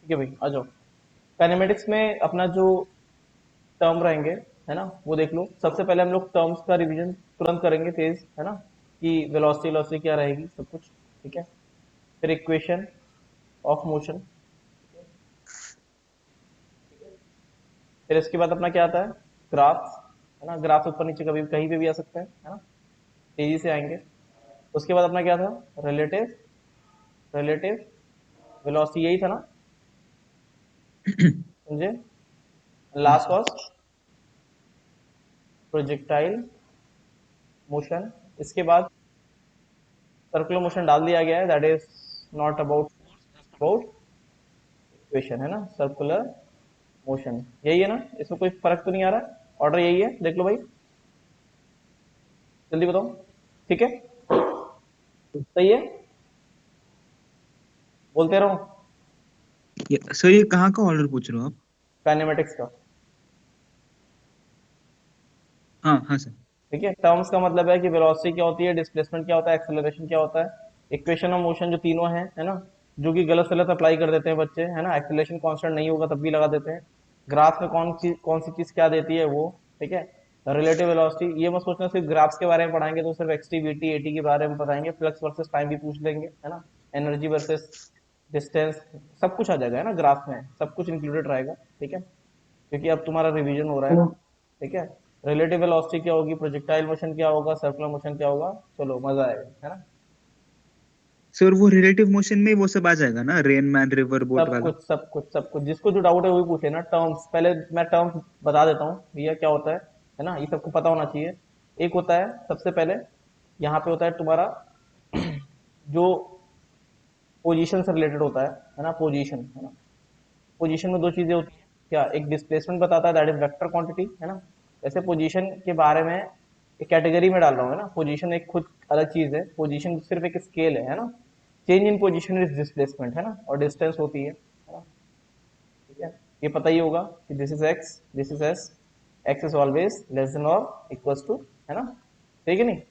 ठीक है भाई, आ जाओ। काइनेमेटिक्स में अपना जो टर्म रहेंगे, है ना, वो देख लो। सबसे पहले हम लोग टर्म्स का रिवीजन तुरंत करेंगे तेज, है ना, कि वेलोसिटी वेलोसिटी क्या रहेगी सब कुछ। ठीक है, फिर इक्वेशन ऑफ मोशन। फिर इसके बाद अपना क्या आता है, ग्राफ्स, है ना। ग्राफ्स ऊपर नीचे कभी कहीं पे भी आ सकते हैं, है ना, तेजी से आएंगे। उसके बाद अपना क्या था, रिलेटिव रिलेटिव वेलोसिटी, यही था ना, समझे। हाँ last sir. Was projectile motion. इसके बाद सर्कुलर मोशन डाल दिया गया है, that is not about about equation, है ना, सर्कुलर मोशन। यही है ना, इसमें कोई फर्क तो नहीं आ रहा, ऑर्डर यही है, देख लो भाई, जल्दी बताओ। ठीक है, सही है, बोलते रहो। सर ये कहाँ का ऑर्डर पूछ रहे हो आप? काइनेमेटिक्स का। हाँ हाँ सर। ठीक है, टर्म्स का मतलब है कि वेलोसिटी क्या होती है, डिस्प्लेसमेंट क्या होता है, एक्सेलरेशन क्या होता है, इक्वेशन ऑफ मोशन, जो तीनों हैं, है ना, जो कि गलत सलत अप्लाई कर देते हैं बच्चे, है ना। एक्सेलरेशन कांस्टेंट नहीं होगा तब भी लगा देते हैं। ग्राफ में कौन सी चीज क्या देती है वो। ठीक है, रिलेटिव वेलोसिटी, ये मत सोचना सिर्फ ग्राफ्स के बारे में पढ़ाएंगे तो सिर्फ x T V T A T के बारे में बताएंगे, फ्लक्स वर्सेस टाइम भी पूछ लेंगे, है ना, एनर्जी वर्सेस डिस्टेंस, सब कुछ आ जाएगा, है ना, ग्राफ में सब कुछ इंक्लूडेड रहेगा। ठीक है, क्योंकि अब तुम्हारा रिवीजन हो रहा है ना। ठीक है, रिलेटिव वेलोसिटी क्या होगी, प्रोजेक्टाइल मोशन क्या होगा, सर्कुलर मोशन क्या होगा, चलो मजा आएगा, है ना। सर वो रिलेटिव मोशन में वो सब आ जाएगा ना, रेन मैन रिवर बोट सब वाला? कुछ सब कुछ सब कुछ, जिसको जो डाउट है वो भी पूछ लेना। टर्म्स पहले मैं टर्म्स बता देता हूँ भैया क्या होता है ना, ये सबको पता होना चाहिए। एक होता है सबसे पहले, यहाँ पे होता है तुम्हारा जो पोजीशन से रिलेटेड होता है ना, पोजीशन, है ना। पोजीशन में दो चीजें होती हैं, क्या, एक डिस्प्लेसमेंट बताता है, दैट इज वेक्टर क्वांटिटी, है ना। वैसे पोजीशन के बारे में एक कैटेगरी में डाल रहा हूँ, है ना। पोजीशन एक खुद अलग चीज है, पोजीशन सिर्फ एक स्केल है ना। Change in position is displacement, है ना, और डिस्टेंस होती है ना। ठीक है, ये पता ही होगा कि this is x, this is S, x is always less than और इक्वल्स टू, है ना, ठीक है नहीं,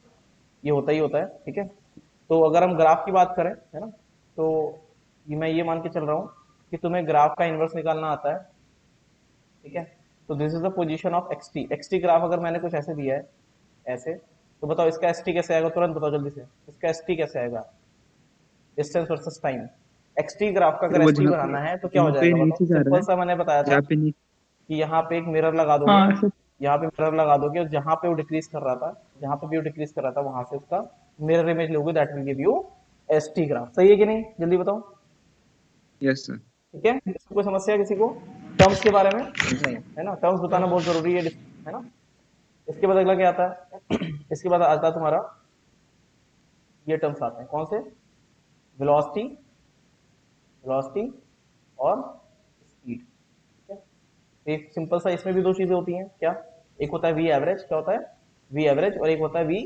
ये होता ही होता है। ठीक है, तो अगर हम ग्राफ की बात करें, है ना, तो ये मैं ये मान के चल रहा हूँ कि तुम्हें ग्राफ का इन्वर्स निकालना आता है। ठीक है, तो this is the position of x T. X T graph अगर मैंने कुछ ऐसे दिया है, ऐसे, तो बताओ इसका एस टी कैसे आएगा, तुरंत बताओ जल्दी से, इसका एस टी कैसे आएगा, distance versus time. X T graph का सर अगर वो एस टी बनाना है तो क्या हो पे जाएगा बताओ, नीचे जा रहा सिंपल है, सा मैंने बताया था जहाँ पे नीचे। कि यहाँ पे एक मिरर लगा दोगे, हाँ सर। यहाँ पे मिरर लगा दोगे, और जहाँ पे वो डिक्रीज कर रहा था, जहाँ पे भी वो डिक्रीज कर रहा था वहां से उसका मिरर इमेज लोगे, that will give U S T graph. सही है कि नहीं, जल्दी बताओ। Yes sir. ठीक है, इसमें कोई समस्या है किसी को टर्म्स के बारे में? यस। नहीं, है ना, टर्म्स बताना बहुत जरूरी है ना। इसके बाद अगला क्या आता है इसके बाद आता है तुम्हारा, ये टर्म्स आते हैं कौन से, वेलोसिटी, वेलोसिटी और स्पीड। ठीक है, एक सिंपल सा, इसमें भी दो चीजें होती हैं, क्या, एक होता है वी एवरेज, क्या होता है वी एवरेज, और एक होता है वी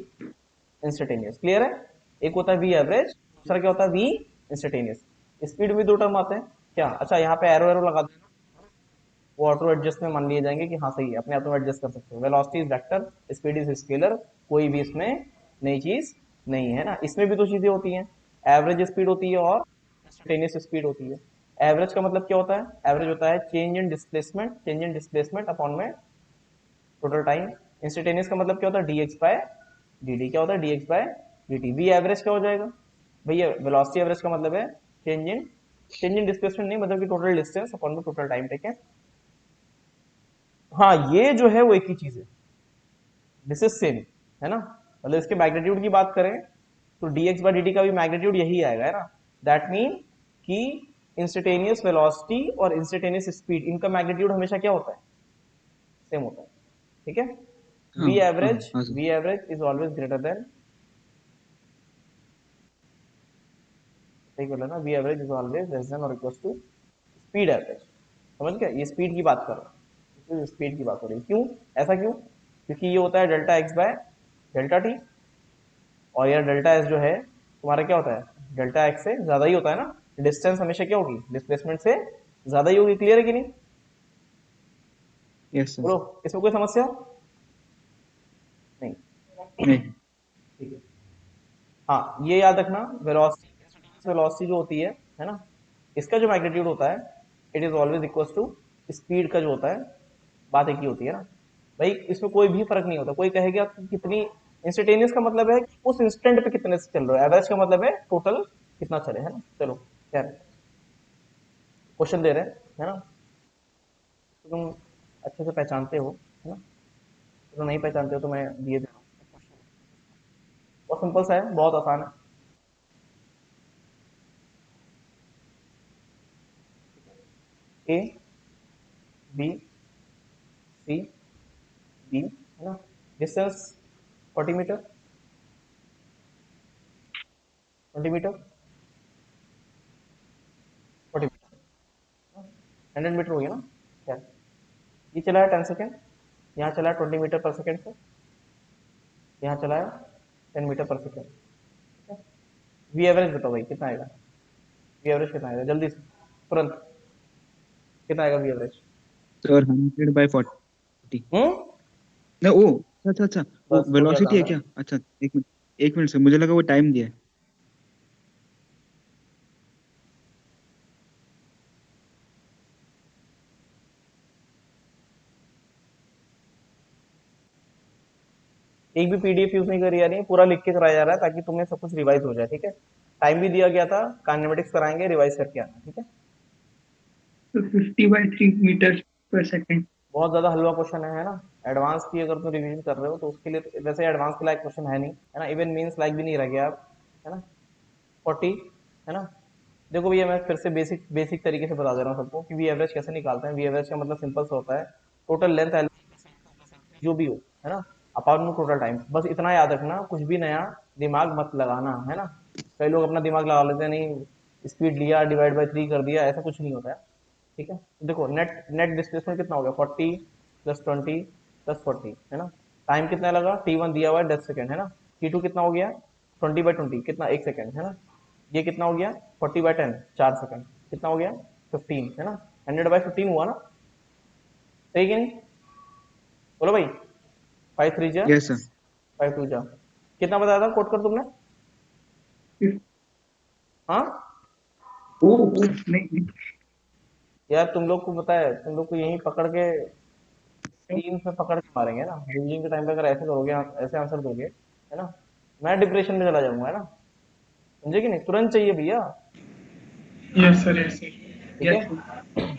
इंस्टेंटेनियस। क्लियर है, एक होता है वी एवरेज, दूसरा क्या होता है वी इंस्टेंटेनियस। स्पीड में दो टर्म आते हैं, क्या, अच्छा यहाँ पे एरो एरो लगा देना, वो ऑटो एडजस्ट में मान लिए जाएंगे कि हाँ सही है, अपने आप में एडजस्ट कर सकते हो। Velocity is vector, speed is scalar, कोई भी इसमें नई चीज नहीं है ना। इसमें भी दो चीजें होती हैं, एवरेज स्पीड होती है और इंस्टेंटेनियस स्पीड होती है। एवरेज का मतलब क्या होता है, एवरेज होता है चेंज इन डिस्प्लेसमेंट अपॉन में टोटल टाइम। इंस्टेंटेनियस का मतलब क्या होता है, डीएक्स बाय डी डी, क्या होता है, dx by d t. V average क्या हो जाएगा भैया, वेलोसिटी एवरेज का मतलब है चेंज इन डिस्प्लेसमेंट नहीं, मतलब कि टोटल डिस्टेंस अपॉन में टोटल टाइम। ठीक है, हाँ ये जो है वो एक ही चीज है, दिस इज सेम, है ना। मतलब इसके मैग्नीट्यूड की बात करें तो dx बाई dt का भी मैग्नीट्यूड यही आएगा, है ना। दैट मीन कि इंस्टेंटेनियस वेलोसिटी और इंस्टेंटेनियस स्पीड, इनका मैग्नीट्यूड हमेशा क्या होता है, सेम होता है। ठीक है, हाँ हाँ हाँ sir. V average is always greater than, सही बोला ना, v average is always less than और इक्वल टू स्पीड एवरेज। समझ गया, ये स्पीड की बात कर रहा हूँ, स्पीड की बात हो रही है, क्यों, ऐसा क्यों, क्योंकि ये होता है delta x bye delta T, और यार डेल्टा एस जो है तुम्हारा क्या होता है, डेल्टा एक्स से ज्यादा ही होता है ना। डिस्टेंस हमेशा क्या होगी, डिस्प्लेसमेंट से ज्यादा ही होगी। क्लियर है कि नहीं, यस सर। बोलो, इसमें कोई समस्या नहीं। नहीं। ठीक है, हाँ ये याद रखना, वेलोसिटी वेलोसिटी जो होती है ना, इसका जो मैग्नीट्यूड होता है it is always equal to speed का जो होता है, बात एक ही होती है ना भाई, इसमें कोई भी फर्क नहीं होता। कोई कहेगा कि कितनी इंस्टेंटेनियस का मतलब है कि उस इंस्टेंट पे कितने से चल रहे हो, एवरेज का मतलब है टोटल कितना चले, है ना। चलो यार, क्वेश्चन दे रहे हैं, है ना, तो तुम अच्छे से पहचानते हो, है ना। तो तुम नहीं पहचानते हो तो मैं दिए दे रहा हूँ। बहुत सिंपल सा है, बहुत आसान है। ए, बी, सी, डी, है ना। Distance 40 metre, 20 metre, 40 metre, 100 metre हो गया ना। क्या ये चला है 10 सेकेंड, यहाँ चला है 20 मीटर पर सेकेंड से, यहाँ चला है 10 मीटर पर सेकेंड। वी एवरेज बताओ भाई कितना आएगा, वी एवरेज कितना आएगा जल्दी से, तुरंत, कितना आएगा वी एवरेज। सर 100/40। हम्म, ना ओ, अच्छा अच्छा, वो बस हो गया वेलोसिटी है काम है। क्या? अच्छा, एक मिनट, एक मिनट सर, मुझे लगा वो टाइम दिया है। एक भी पीडीएफ यूज नहीं करी जा रही है, पूरा लिख के कराया जा रहा है ताकि तुम्हें सब कुछ रिवाइज हो जाए, ठीक है। टाइम भी दिया गया था, काइनेमेटिक्स कराएंगे, रिवाइज करके आना, ठीक है। तो 50/3 मीटर पर सेकेंड। बहुत ज्यादा हलवा क्वेश्चन है ना। एडवांस की अगर तुम रिवीजन कर रहे हो तो उसके लिए वैसे एडवांस के लायक क्वेश्चन है नहीं, है ना, इवन मीन्स लाइक भी नहीं रह गया आप, है ना। 40, है ना। देखो भैया, मैं फिर से बेसिक बेसिक तरीके से बता दे रहा हूँ सबको कि वी एवरेज कैसे निकालते हैं। वी एवरेज का मतलब सिंपल सा होता है, टोटल लेंथ जो भी हो, है ना, अपार्ट में टोटल टाइम। बस इतना याद रखना, कुछ भी नया दिमाग मत लगाना, है ना। कई लोग अपना दिमाग लगा लेते हैं, नहीं स्पीड लिया डिवाइड बाई 3 कर दिया, ऐसा कुछ नहीं होता है, ठीक है। तो देखो नेट नेट डिस्प्लेसमेंट कितना हो गया, 40 + 20 + 40, है ना। टाइम कितना लगा, T1 दिया हुआ है 10 सेकेंड, है ना। T2 कितना हो गया, 20/20 कितना, 1 सेकेंड, है ना। ये कितना हो गया, 40/10 4 सेकेंड, कितना हो गया, 15, है ना। 100/15 हुआ ना, सही कि नहीं, बोलो भाई। 5 3 जा, यस सर। 5 2 जा, कितना बताया था कोट कर तुमने, हाँ। ओ नहीं नहीं। यार तुम लोग को पता है, तुम लोग को यहीं पकड़ के 3 से पकड़ के मारेंगे ना रिवीजन के टाइम पे, अगर ऐसे करोगे, ऐसे आंसर दोगे, है ना, मैं डिप्रेशन में चला जाऊंगा, है ना। समझे कि नहीं, तुरंत चाहिए भैया, यस सर, यस सर, ठीक है। Yes sir.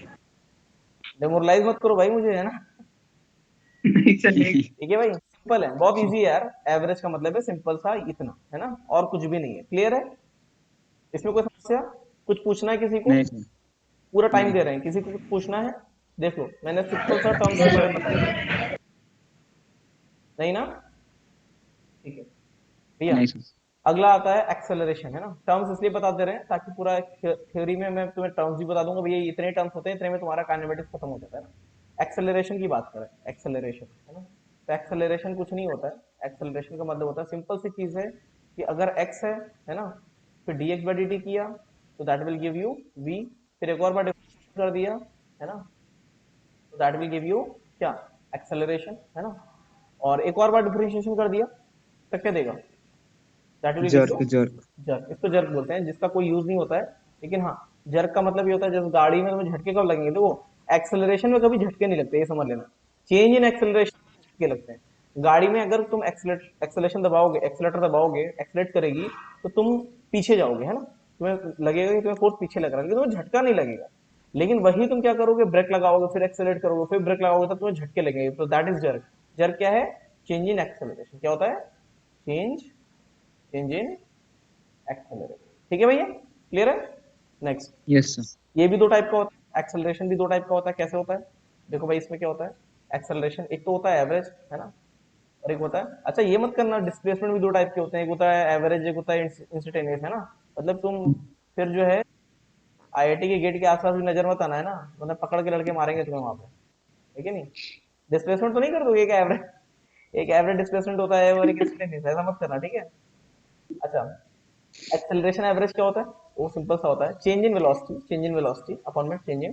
डेमोरलाइज मत करो भाई मुझे, है ना। नहीं चलेगा। ठीक है भाई, सिंपल है, बहुत इजी है यार। एवरेज का मतलब है सिंपल सा इतना, है ना, और कुछ भी नहीं है, क्लियर है। इसमें कोई समस्या, कुछ पूछना है किसी को, नहीं सर। पूरा टाइम नहीं दे रहे हैं, किसी को कुछ पूछना है। देख लो, मैंने सिंपल सा टर्म्स के बारे में बता दिया, नहीं ना, ठीक है भैया। नहीं सर। अगला आता है एक्सेलरेशन, है ना। टर्म्स इसलिए बता दे रहे हैं ताकि पूरा थ्योरी में मैं तुम्हें टर्म्स भी बता दूंगा, भैया ये इतने टर्म्स होते हैं, इतने में तुम्हारा काइनेमेटिक्स खत्म हो जाता है ना। एक्सेलरेशन की बात करें, एक्सेलरेशन, है ना। तो एक्सेलरेशन कुछ नहीं होता है, एक्सेलरेशन का मतलब होता है, सिंपल सी चीज है कि अगर एक्स है ना, फिर dx/dt किया तो that will give you v, फिर एक और बार डिफरेंशिएशन कर दिया, है ना, तो दैट विल गिव यू क्या, एक्सेलरेशन, है ना। और एक और बार डिफरेंशिएशन कर दिया तो क्या देगा, that will give you jerk jerk. Jerk. इसको जर्क बोलते हैं, जिसका कोई यूज नहीं होता है, लेकिन हाँ, जर्क का मतलब ये होता है जैसे गाड़ी में तुम्हें झटके कब लगेंगे, तो वो एक्सेलरेशन में कभी झटके नहीं लगते, ये समझ लेना। चेंज इन एक्सेलरेशन झटके लगते हैं। गाड़ी में अगर तुम एक्सेलेशन दबाओगे, एक्सेलेटर दबाओगे, एक्सेलेट करेगी, तो तुम पीछे जाओगे, है ना, तुम्हें लगेगा कि तुम्हें फोर्स पीछे लग रहा है, लेकिन तुम्हें झटका नहीं लगेगा। लेकिन वही तुम क्या करोगे, ब्रेक लगाओगे, फिर एक्सेलेट करोगे, फिर ब्रेक लगाओगे, तब तुम्हें झटके लगेंगे, तो दैट इज जर्क। जर्क क्या है, चेंज इन एक्सेलरेशन, क्या होता है, चेंज चेंज इन एक्सेलरेशन, ठीक है भैया, क्लियर है। Next, yes sir. ये भी दो टाइप का होता है, एक्सेलरेशन भी दो टाइप का होता है, कैसे होता है, देखो भाई, इसमें क्या होता है, एक्सेलरेशन एक तो होता है एवरेज, है ना, और एक होता है, अच्छा ये मत करना, डिस्प्लेसमेंट भी दो टाइप के होते हैं, एक होता है एवरेज, एक होता है इंस्टेंटेनियस, है ना। मतलब तुम फिर जो है आईआईटी के गेट के आसपास भी नजर मत आना, है ना, मतलब पकड़ के लड़के मारेंगे तुम्हें वहां पे, ठीक है नहीं। डिस्प्लेसमेंट तो नहीं कर दोगे, एक एवरेज डिस्प्लेसमेंट होता है और एक इंस्टेंटेनियस, ऐसा मत करना, ठीक है। अच्छा, एक्सेलरेशन एवरेज क्या होता है, वो सिंपल सा होता है, change in velocity, change in velocity upon में चेंज इन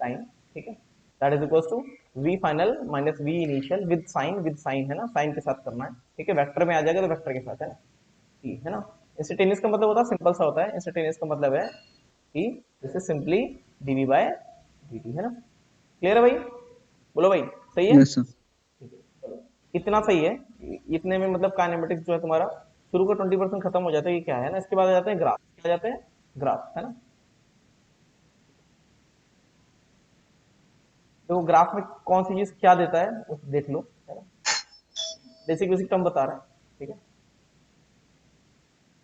टाइम, ठीक है। That is equals to v final minus v initial with sign, है ना, साइन के साथ करना है, ठीक है। वेक्टर में आ जाएगा तो वेक्टर के साथ, है ना, ठीक है ना। इंस्टेंटेनियस का मतलब होता है, सिंपल सा होता है, इंस्टेंटेनियस का मतलब है कि this is simply dv by dt है ना। क्लियर है भाई, बोलो भाई सही है। Yes sir. ठीक है चलो, इतना सही है। इतने में मतलब काइनेमेटिक्स जो है तुम्हारा शुरू का 20% खत्म हो जाता है, ये क्या है ना। इसके बाद आ जाते हैं ग्राफ, क्या आ जाते हैं ग्राफ है ना। तो ग्राफ में कौन सी चीज क्या देता है वो देख लो, है ना। बेसिक बेसिक टर्म बता रहा है, ठीक है।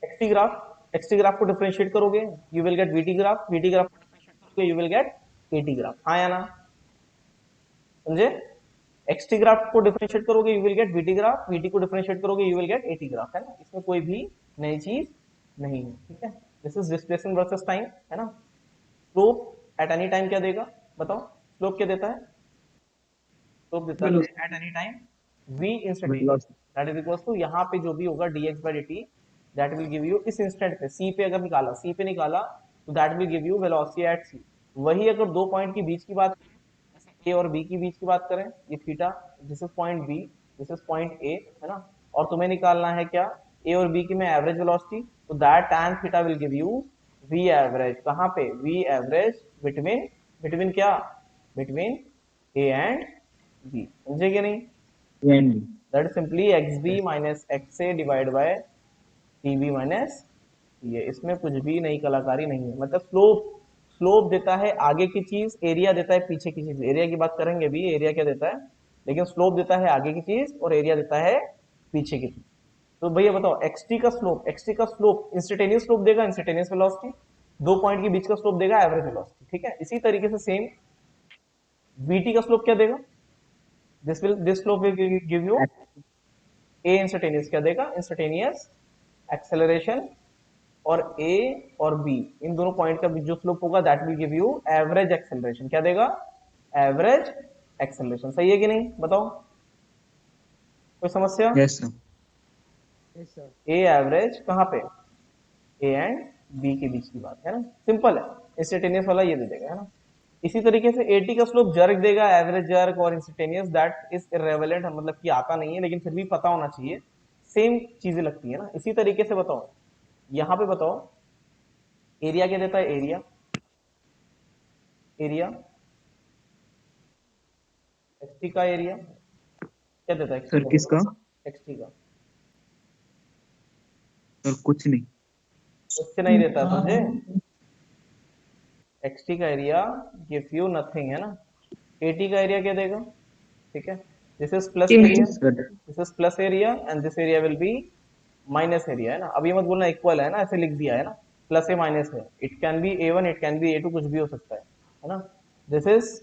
एक्सटी ग्राफ को डिफरेंशिएट करोगे you will gate VT graph, VT graph को डिफरेंशिएट करोगे you will gate eighty graph, हाँ या ना, समझे। एक्सटी ग्राफ को डिफरेंशिएट करोगे you will gate VT graph, VT को डिफरेंशिएट करोगे you will gate eighty graph, है ना। इसमें कोई भी नई चीज नहीं है, ठीक है। This is displacement versus time, है ना। स्लोप एट एनी टाइम क्या देगा बताओ, स्लोप क्या देता है, स्लोप देता है velocity. At any time v instantaneous, velocity. That is equals to यहाँ पे जो भी होगा dx by dt, that will give you इस इंस्टेंट पे c पे अगर निकाला, c पे निकाला तो that will give you velocity at c। वही अगर दो पॉइंट के बीच की बात करें, a और b के बीच की बात करें, ये theta, this is point b, this is point a, है ना। और तुम्हें निकालना है क्या, a और b की में एवरेज वेलोसिटी, तो that tan theta will give you v average, कहाँ पे v एवरेज बिटवीन, बिटवीन क्या, बिटवीन a एंड b, समझे कि नहीं। And that is simply xb minus xa divide by tb minus, ये इसमें कुछ भी नई कलाकारी नहीं है। मतलब स्लोप, स्लोप देता है आगे की चीज, एरिया देता है पीछे की चीज। एरिया की बात करेंगे भी, एरिया क्या देता है, लेकिन स्लोप देता है आगे की चीज और एरिया देता है पीछे की चीज। तो भैया बताओ एक्सटी का स्लोप, एक्सटी का स्लोप इंस्टेंटेनियस स्लोप देगा, इंस्टेंटेनियस वेलोसिटी, दो पॉइंट के बीच का स्लोप देगा एवरेज वेलोसिटी, ठीक है। इसी तरीके से सेम vt का स्लोप क्या देगा, this slope will give U A instantaneous क्या देगा, इंस्टेंटेनियस एक्सेलरेशन, और ए और बी इन दोनों पॉइंट का जो स्लोप होगा that will give you average acceleration, क्या देगा, एवरेज एक्सेलरेशन। सही है कि नहीं बताओ, कोई समस्या। Yes sir. ए एवरेज कहाँ पे, ए एंड बी के बीच की बात है ना, सिंपल है। इंस्टेंटेनियस वाला ये दे देगा, है ना। इसी तरीके से एटी का स्लोप जर्क देगा, एवरेज जर्क और इंस्टेंटेनियस दैट इज इररेलेवेंट, मतलब कि आता नहीं है लेकिन फिर भी पता होना चाहिए, सेम चीजें लगती है ना। इसी तरीके से बताओ, यहां पे बताओ एरिया क्या देता है, एरिया, एरिया एक्सटी का एरिया क्या देता है, एक्सटी सर का बोलो, किसका? एक्सटी का सर कुछ नहीं। कुछ नहीं देता, समझे। एक्सटी का एरिया गिव यू नथिंग, है ना। एटी का एरिया क्या देगा, ठीक है, this is plus area, sir this is plus area and this area will be minus area, है ना। अब ये मत बोलना इक्वल है ना, ऐसे लिख दिया है ना, प्लस ए माइनस है, it can be a one, it can be a two, कुछ भी हो सकता है ना। This is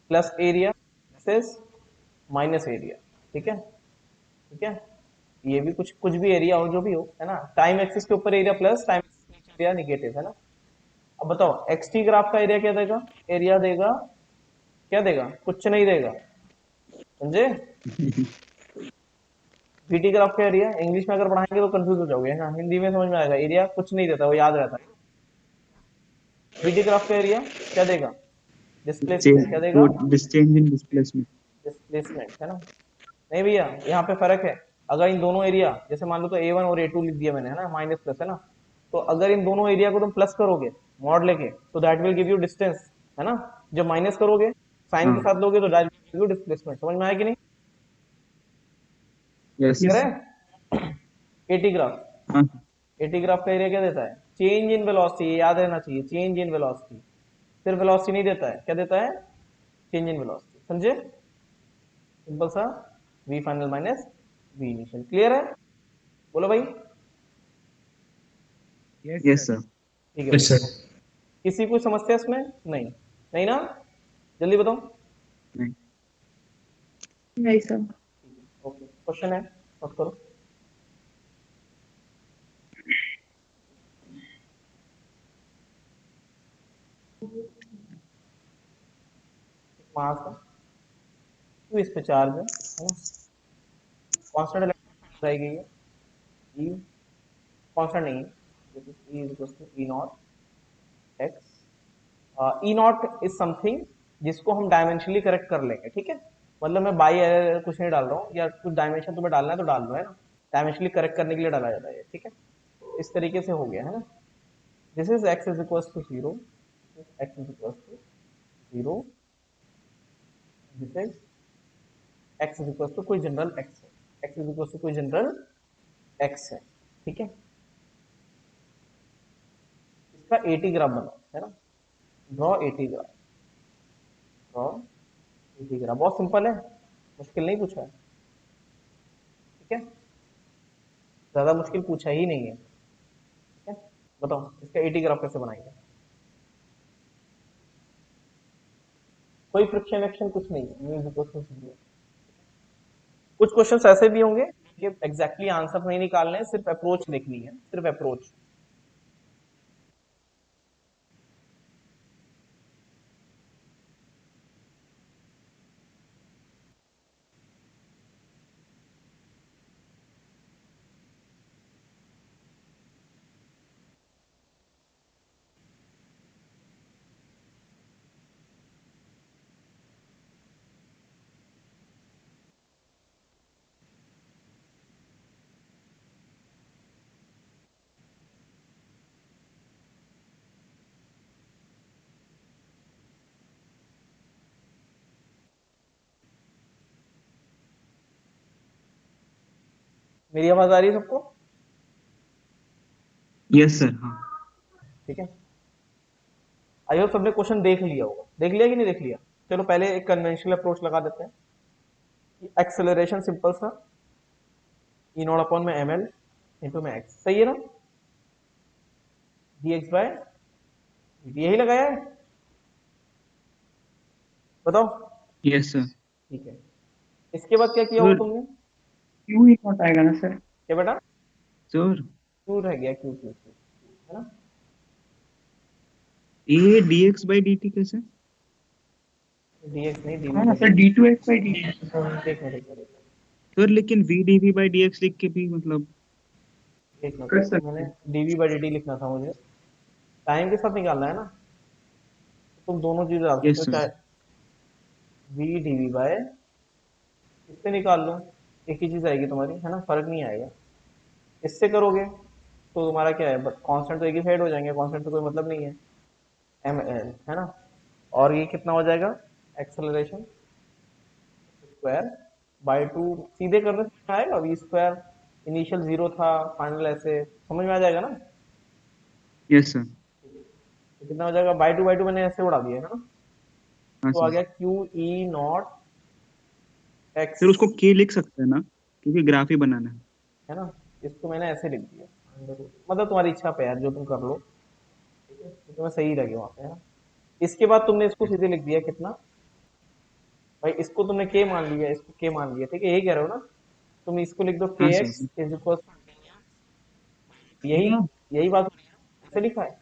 plus area, this is minus area, ठीक है, ठीक है। ये भी कुछ कुछ भी एरिया हो, जो भी हो, है ना। टाइम एक्सिस के ऊपर area plus, time area negative, है ना। अब बताओ एक्सटी ग्राफ का एरिया क्या देगा, एरिया देगा, क्या देगा, कुछ नहीं देगा, समझे। वीटी ग्राफ का एरिया इंग्लिश में अगर पढ़ाएंगे तो कंफ्यूज हो जाओगे, हाँ हिंदी में समझ में आएगा, एरिया कुछ नहीं देता, वो याद रहता है। वीटी ग्राफ का एरिया क्या देगा, डिस्प्लेसमेंट क्या देगा, चेंज इन डिस्प्लेसमेंट। डिस्प्लेसमेंट, है ना। नहीं भैया यहाँ पे फर्क है, अगर इन दोनों एरिया जैसे मान लो तो ए वन और ए टू लिख दिया मैंने, है ना, माइनस प्लस, है ना। तो अगर इन दोनों एरिया को तुम प्लस करोगे मॉड लेके तो that will give you distance, है ना। जब माइनस करोगे साइन के हाँ। साथ लोगे तो that will give you displacement, समझ में आया कि नहीं, यस। क्लियर यस है। एटी ग्राफ, हाँ। एटी ग्राफ का एरिया क्या देता है, चेंज इन वेलोसिटी, याद रहना चाहिए, चेंज इन वेलोसिटी, सिर्फ वेलोसिटी नहीं देता है, क्या देता है, चेंज इन वेलोसिटी, समझे। सिंपल सा, v final minus v initial, clear है, बोलो भाई। Yes sir. ठीक है यस भाई, सर। किसी को समस्या इसमें, नहीं, नहीं ना, जल्दी बताओ। नहीं। नहीं सर। ओके क्वेश्चन है, बात करो। मास है, क्यों इस पे चार्ज है ना, कांस्टेंट इलेक्ट्रिक बताई गई है, ई कांस्टेंट नहीं है, this is e is equal to e naught x. E naught is something जिसको हम डायमेंशनली करेक्ट कर लेंगे, ठीक है। मतलब मैं बाई एरर कुछ नहीं डाल रहा हूँ, या कुछ डायमेंशन तुम्हें डालना है तो डाल दो, है ना। डायमेंशनली करेक्ट करने के लिए डाला जाता है ये, ठीक है। इस तरीके से हो गया, है ना। This is x is equal to zero, x is equal to 0, this is x is equal to कोई जनरल x है, x इज इक्वल टू कोई जनरल x है, ठीक है। इसका 80 ग्राफ बनाओ, है ना, ड्रॉ 80 ग्राफ, ड्रॉ 80 ग्राफ, बहुत सिंपल है, मुश्किल नहीं पूछा है, ठीक है, ज्यादा मुश्किल पूछा ही नहीं है, ठीक है। बताओ इसका 80 ग्राफ कैसे बनाएंगे, कोई फ्रिक्शन एक्शन कुछ नहीं है, कुछ क्वेश्चंस ऐसे भी होंगे कि एग्जैक्टली आंसर नहीं निकालने, सिर्फ अप्रोच देखनी है, सिर्फ अप्रोच। मेरी आवाज आ रही है सबको? Yes sir. हाँ ठीक है, आई होप सबने क्वेश्चन देख लिया होगा, देख लिया कि नहीं देख लिया? चलो पहले एक कन्वेंशनल अप्रोच लगा देते हैं। एक्सेलरेशन सिंपल सा, ई नॉट अपॉन में एम एल इंटू में एक्स, सही है ना, डी एक्स बाय यही लगाया है, बताओ। Yes sir. ठीक है, इसके बाद क्या किया हो सर तुमने? क्यू ही नॉट आएगा ना सर? क्या बेटा? सर क्यू रह गया, क्यू क्यू क्यू, है ना, ए dx by dt कैसे? dx नहीं, dv हाँ by sir, dt। d2x by dt। देखना देखना देखना सर लेकिन v dv by dx लिख के भी मतलब देखना, कर तो सकते मैंने हैं। dv बाई dt लिखना था मुझे, टाइम के साथ निकालना है ना, तुम दोनों चीज डाल सकते यस हो, सर। चाहे v dv बाय इससे निकाल लो, एक ही चीज आएगी तुम्हारी, है ना, फर्क नहीं आएगा। इससे करोगे तो तुम्हारा क्या है, कांस्टेंट तो एक ही साइड हो जाएंगे, कांस्टेंट तो कोई मतलब नहीं है, एम एल, है ना। और ये कितना हो जाएगा, एक्सेलरेशन स्क्वायर बाय 2, सीधे करने से आएगा वी स्क्वायर, इनिशियल 0 था, फाइनल ऐसे, समझ में आ जाएगा ना। Yes sir. तो कितना हो जाएगा, बाय टू मैंने ऐसे उड़ा दिया, है ना, हाँ तो आ सर। गया Q E naught x, sir उसको k लिख सकते हैं ना, क्योंकि ग्राफ ही बनाना है। है ना, इसको मैंने ऐसे लिख दिया, मतलब तुम्हारी इच्छा पे यार, जो तुम कर लो, ठीक है, तो तुम्हें सही लगे वहां पे, है ना। इसके बाद तुमने इसको Yes. सीधे लिख दिया कितना, भाई इसको तुमने के मान लिया, इसको के मान लिया, ठीक है, यही कह रहे हो ना, तुम इसको लिख दो हाँ के सर। एक्स इज इक्वल, यही यही बात ऐसे लिखा है,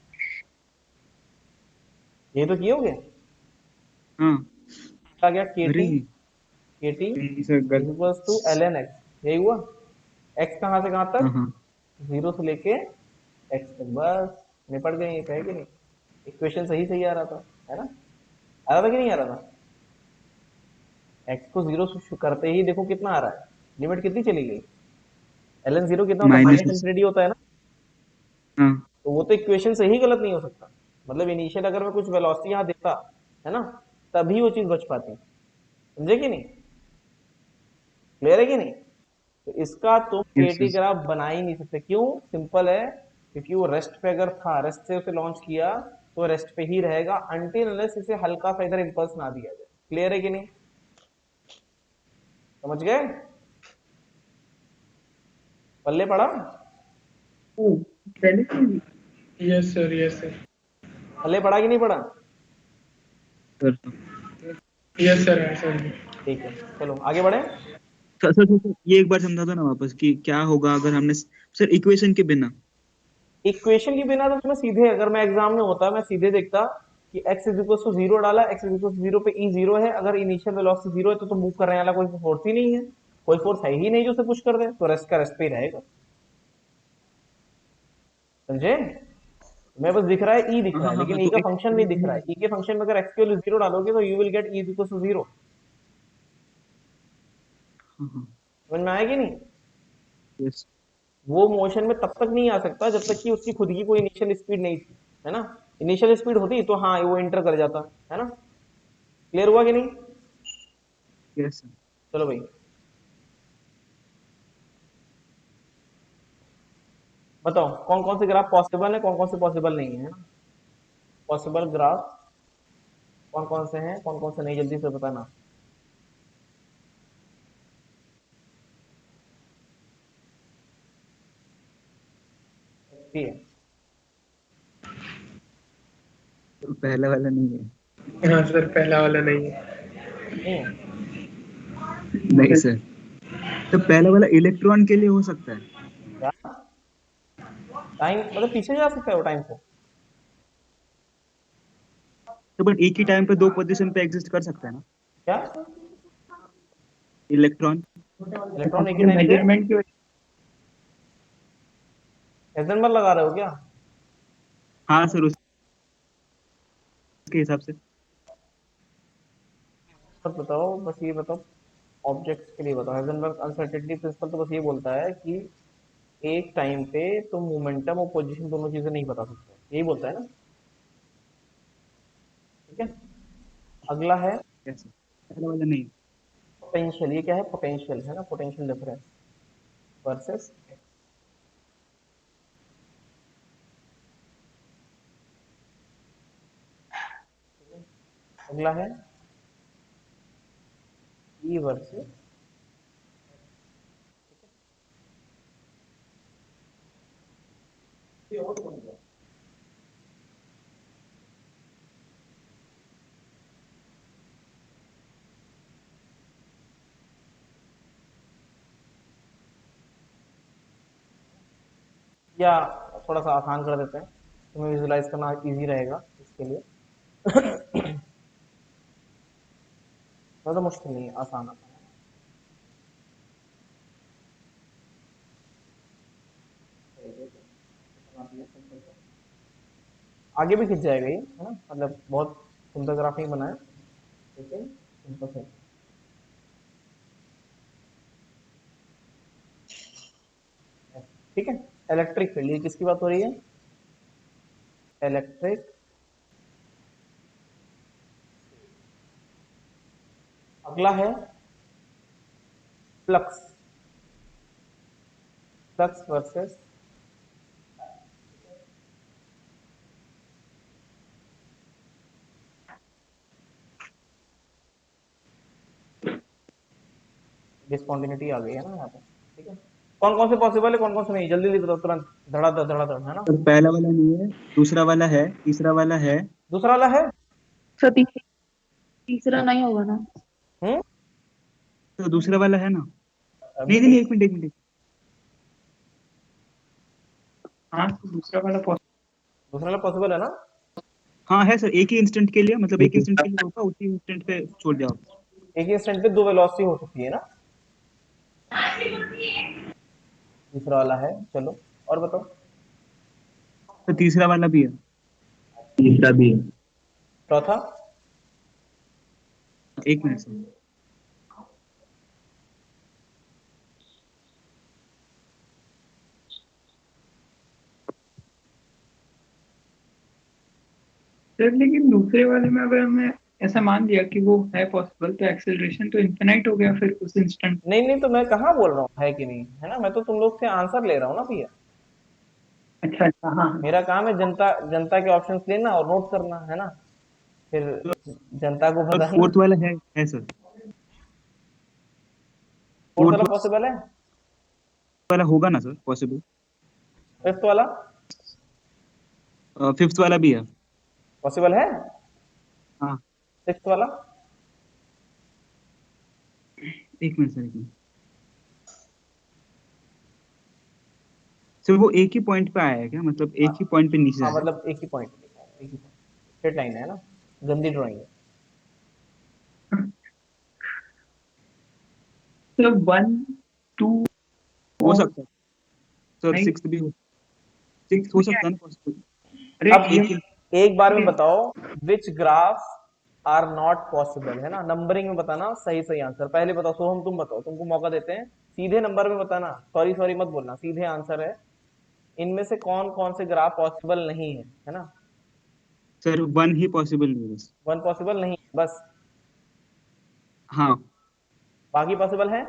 यही तो किए होगे। हाँ। आ गया के अरे टी, के टी नहीं सर इज गलत। Equal to l n x, यही हुआ, एक्स कहाँ से कहाँ हाँ तक, हाँ। 0 से लेके एक्स तक, बस निपट गए, ये है कि नहीं, इक्वेशन सही सही आ रहा था, है ना, आ रहा था कि नहीं आ रहा था। एक्स को 0 से करते ही देखो कितना आ रहा है, लिमिट कितनी चली गई, एल एन 0 कितना होता है, माइनस माइनस। इंफिनिटी होता है ना, हाँ तो वो तो इक्वेशन से ही गलत नहीं हो सकता, मतलब इनिशियल अगर मैं कुछ वेलोसिटी यहाँ देता, है ना, तभी वो चीज बच पाती, समझे कि नहीं, क्लियर है कि नहीं। तो इसका तुम यस केटी यस। ग्राफ बना ही नहीं सकते, क्यों, सिंपल है, क्योंकि वो रेस्ट पे अगर था, रेस्ट से उसे लॉन्च किया, तो रेस्ट पे ही रहेगा अनटिल अनलेस इसे हल्का सा इधर इंपल्स ना दिया जाए, क्लियर है कि नहीं, समझ गए, पल्ले पड़ा, ओ, पहले से यस सर, यस सर, पल्ले पड़ा कि नहीं पड़ा, सर यस सर, सर। ठीक है, चलो आगे बढ़े। सर ये एक बार समझा दो ना वापस कि क्या होगा अगर हमने सर इक्वेशन के बिना। इक्वेशन के बिना तो मैं सीधे, अगर मैं एग्जाम में होता मैं सीधे देखता कि x इज इक्वल टू 0 डाला, x इज इक्वल टू 0 पे e 0 है, अगर इनिशियल वेलोसिटी 0 है तो मूव करने वाला कोई फोर्स ही नहीं है, कोई फोर्स है ही नहीं जो उसे पुश कर दे, तो रेस्ट का रेस्ट पे ही रहेगा, समझे। मैं बस दिख रहा है ई दिख हाँ रहा हाँ है, हाँ लेकिन हाँ, ई तो का एक फंक्शन नहीं दिख रहा है, ई के फंक्शन में अगर एक्स की वैल्यू 0 डालोगे तो you will get e equal to 0, हाँ हाँ। समझ में आया कि नहीं। यस। वो मोशन में तब तक नहीं आ सकता जब तक कि उसकी खुद की कोई इनिशियल स्पीड नहीं थी, है ना, इनिशियल स्पीड होती तो हाँ वो इंटर कर जाता, है ना, क्लियर हुआ कि नहीं? Yes sir. चलो भाई बताओ कौन कौन से ग्राफ पॉसिबल है, कौन कौन से पॉसिबल नहीं है। पॉसिबल ग्राफ कौन कौन से हैं, कौन कौन से नहीं, जल्दी से बताना। ठीक है। तो पहला वाला नहीं है। हाँ सर, पहला वाला नहीं है। नहीं है नहीं सर। तो पहला वाला इलेक्ट्रॉन के लिए हो सकता है। क्या? टाइम मतलब पीछे जा सकता है वो टाइम को? तो बट एक ही टाइम पे दो पोजीशन पे एग्जिस्ट कर सकता है ना क्या? इलेक्ट्रॉन। इलेक्ट्रॉन एक ही ये टाइम पे मेजरमेंट की वजह हेक्सेंबर लगा रहे हो क्या? हाँ सर, उसके हिसाब से। बस बताओ, बस ये बताओ, ऑब्जेक्ट्स के लिए बताओ। हाइजेनबर्ग अनसर्टेनिटी प्रिंसिपल तो बस ये बोलता है कि एक टाइम पे तुम मोमेंटम और पोजीशन दोनों चीजें नहीं बता सकते, यही बोलता है ना? ठीक है। अगला है यस सर, पहला वाला नहीं। पोटेंशियल। ये क्या है? पोटेंशियल है ना, पोटेंशियल डिफरेंस वर्सेस। अगला है ई वर्सेस। या थोड़ा सा आसान कर देते हैं, तुम्हें विजुलाइज करना इजी रहेगा इसके लिए। ज़्यादा मुश्किल नहीं है, आसान आसान है। आगे भी खिंच जाएगा ये, है ना, मतलब बहुत सुंदर ग्राफ नहीं बना है लेकिन सिंपल है। ठीक है। इलेक्ट्रिक फील्ड, ये किसकी बात हो रही है? इलेक्ट्रिक। अगला है फ्लक्स। Flux versus. डिस्कॉन्टिन्यूटी आ गई है ना यहाँ पे। ठीक है। कौन कौन से पॉसिबल है, कौन कौन से नहीं, जल्दी जल्दी बताओ तुरंत, धड़ाधड़ धड़ाधड़, है ना? सर पहला वाला नहीं है, दूसरा वाला है, तीसरा वाला है। दूसरा वाला है। तो तीसरा नहीं होगा ना? हम्म। तो दूसरा वाला है ना। अभी नहीं नहीं नहीं। नहीं, एक मिनट एक मिनट। हाँ, तो दूसरा वाला दूसरा वाला पॉसिबल है ना? हाँ है सर, एक ही इंस्टेंट के लिए, मतलब एक ही इंस्टेंट के लिए होगा, उसी इंस्टेंट पे छोड़ जाओ। एक ही इंस्टेंट पे दो वेलोसिटी हो सकती है ना? दूसरा वाला है, चलो और बताओ। तो तीसरा वाला भी है। तीसरा भी है। चौथा। एक मिनट सर। सर, लेकिन दूसरे वाले में अगर हमने ऐसा मान लिया कि वो है पॉसिबल, तो एक्सेलरेशन तो इनफिनाइट हो गया फिर उस इंस्टेंट। नहीं नहीं, तो मैं कहाँ बोल रहा हूँ है कि नहीं, है ना, मैं तो तुम लोग से आंसर ले रहा हूँ ना भैया। अच्छा अच्छा, हाँ हाँ। मेरा काम है जनता जनता के ऑप्शंस लेना और नोट करना, है ना, फिर जनता को और बताना। फोर्थ वाला है सर। फोर्थ फोर्थ वाला पॉसिबल है। वाला होगा ना सर, पॉसिबल। फिफ्थ वाला फिफ्थ वाला भी है। पॉसिबल है। हाँ। सिक्स्थ वाला। एक मिनट सर, एक मिनट। सर वो एक ही पॉइंट पे आया है क्या, मतलब एक ही पॉइंट पे नीचे हाँ आया है। मतलब एक ही पॉइंट, एक ही पॉइंट, स्ट्रेट लाइन है ना, गंदी ड्राइंग है। तो 1, 2 हो और सकता है सर, नहीं, सिक्स भी हो, सिक्स सिक्स हो भी है। सकता है ना पॉसिबल। अरे अब एक ही। एक बार में ये बताओ, which graph are not possible, है ना, नंबरिंग में बताना सही सही आंसर। पहले बताओ सोहम, तुम बताओ, तुमको मौका देते हैं, सीधे नंबर में बताना, सॉरी सॉरी मत बोलना, सीधे आंसर है। इनमें से कौन कौन से ग्राफ पॉसिबल नहीं है, है ना? सर वन ही पॉसिबल नहीं है बस। वन पॉसिबल नहीं है बस। हाँ बाकी पॉसिबल है?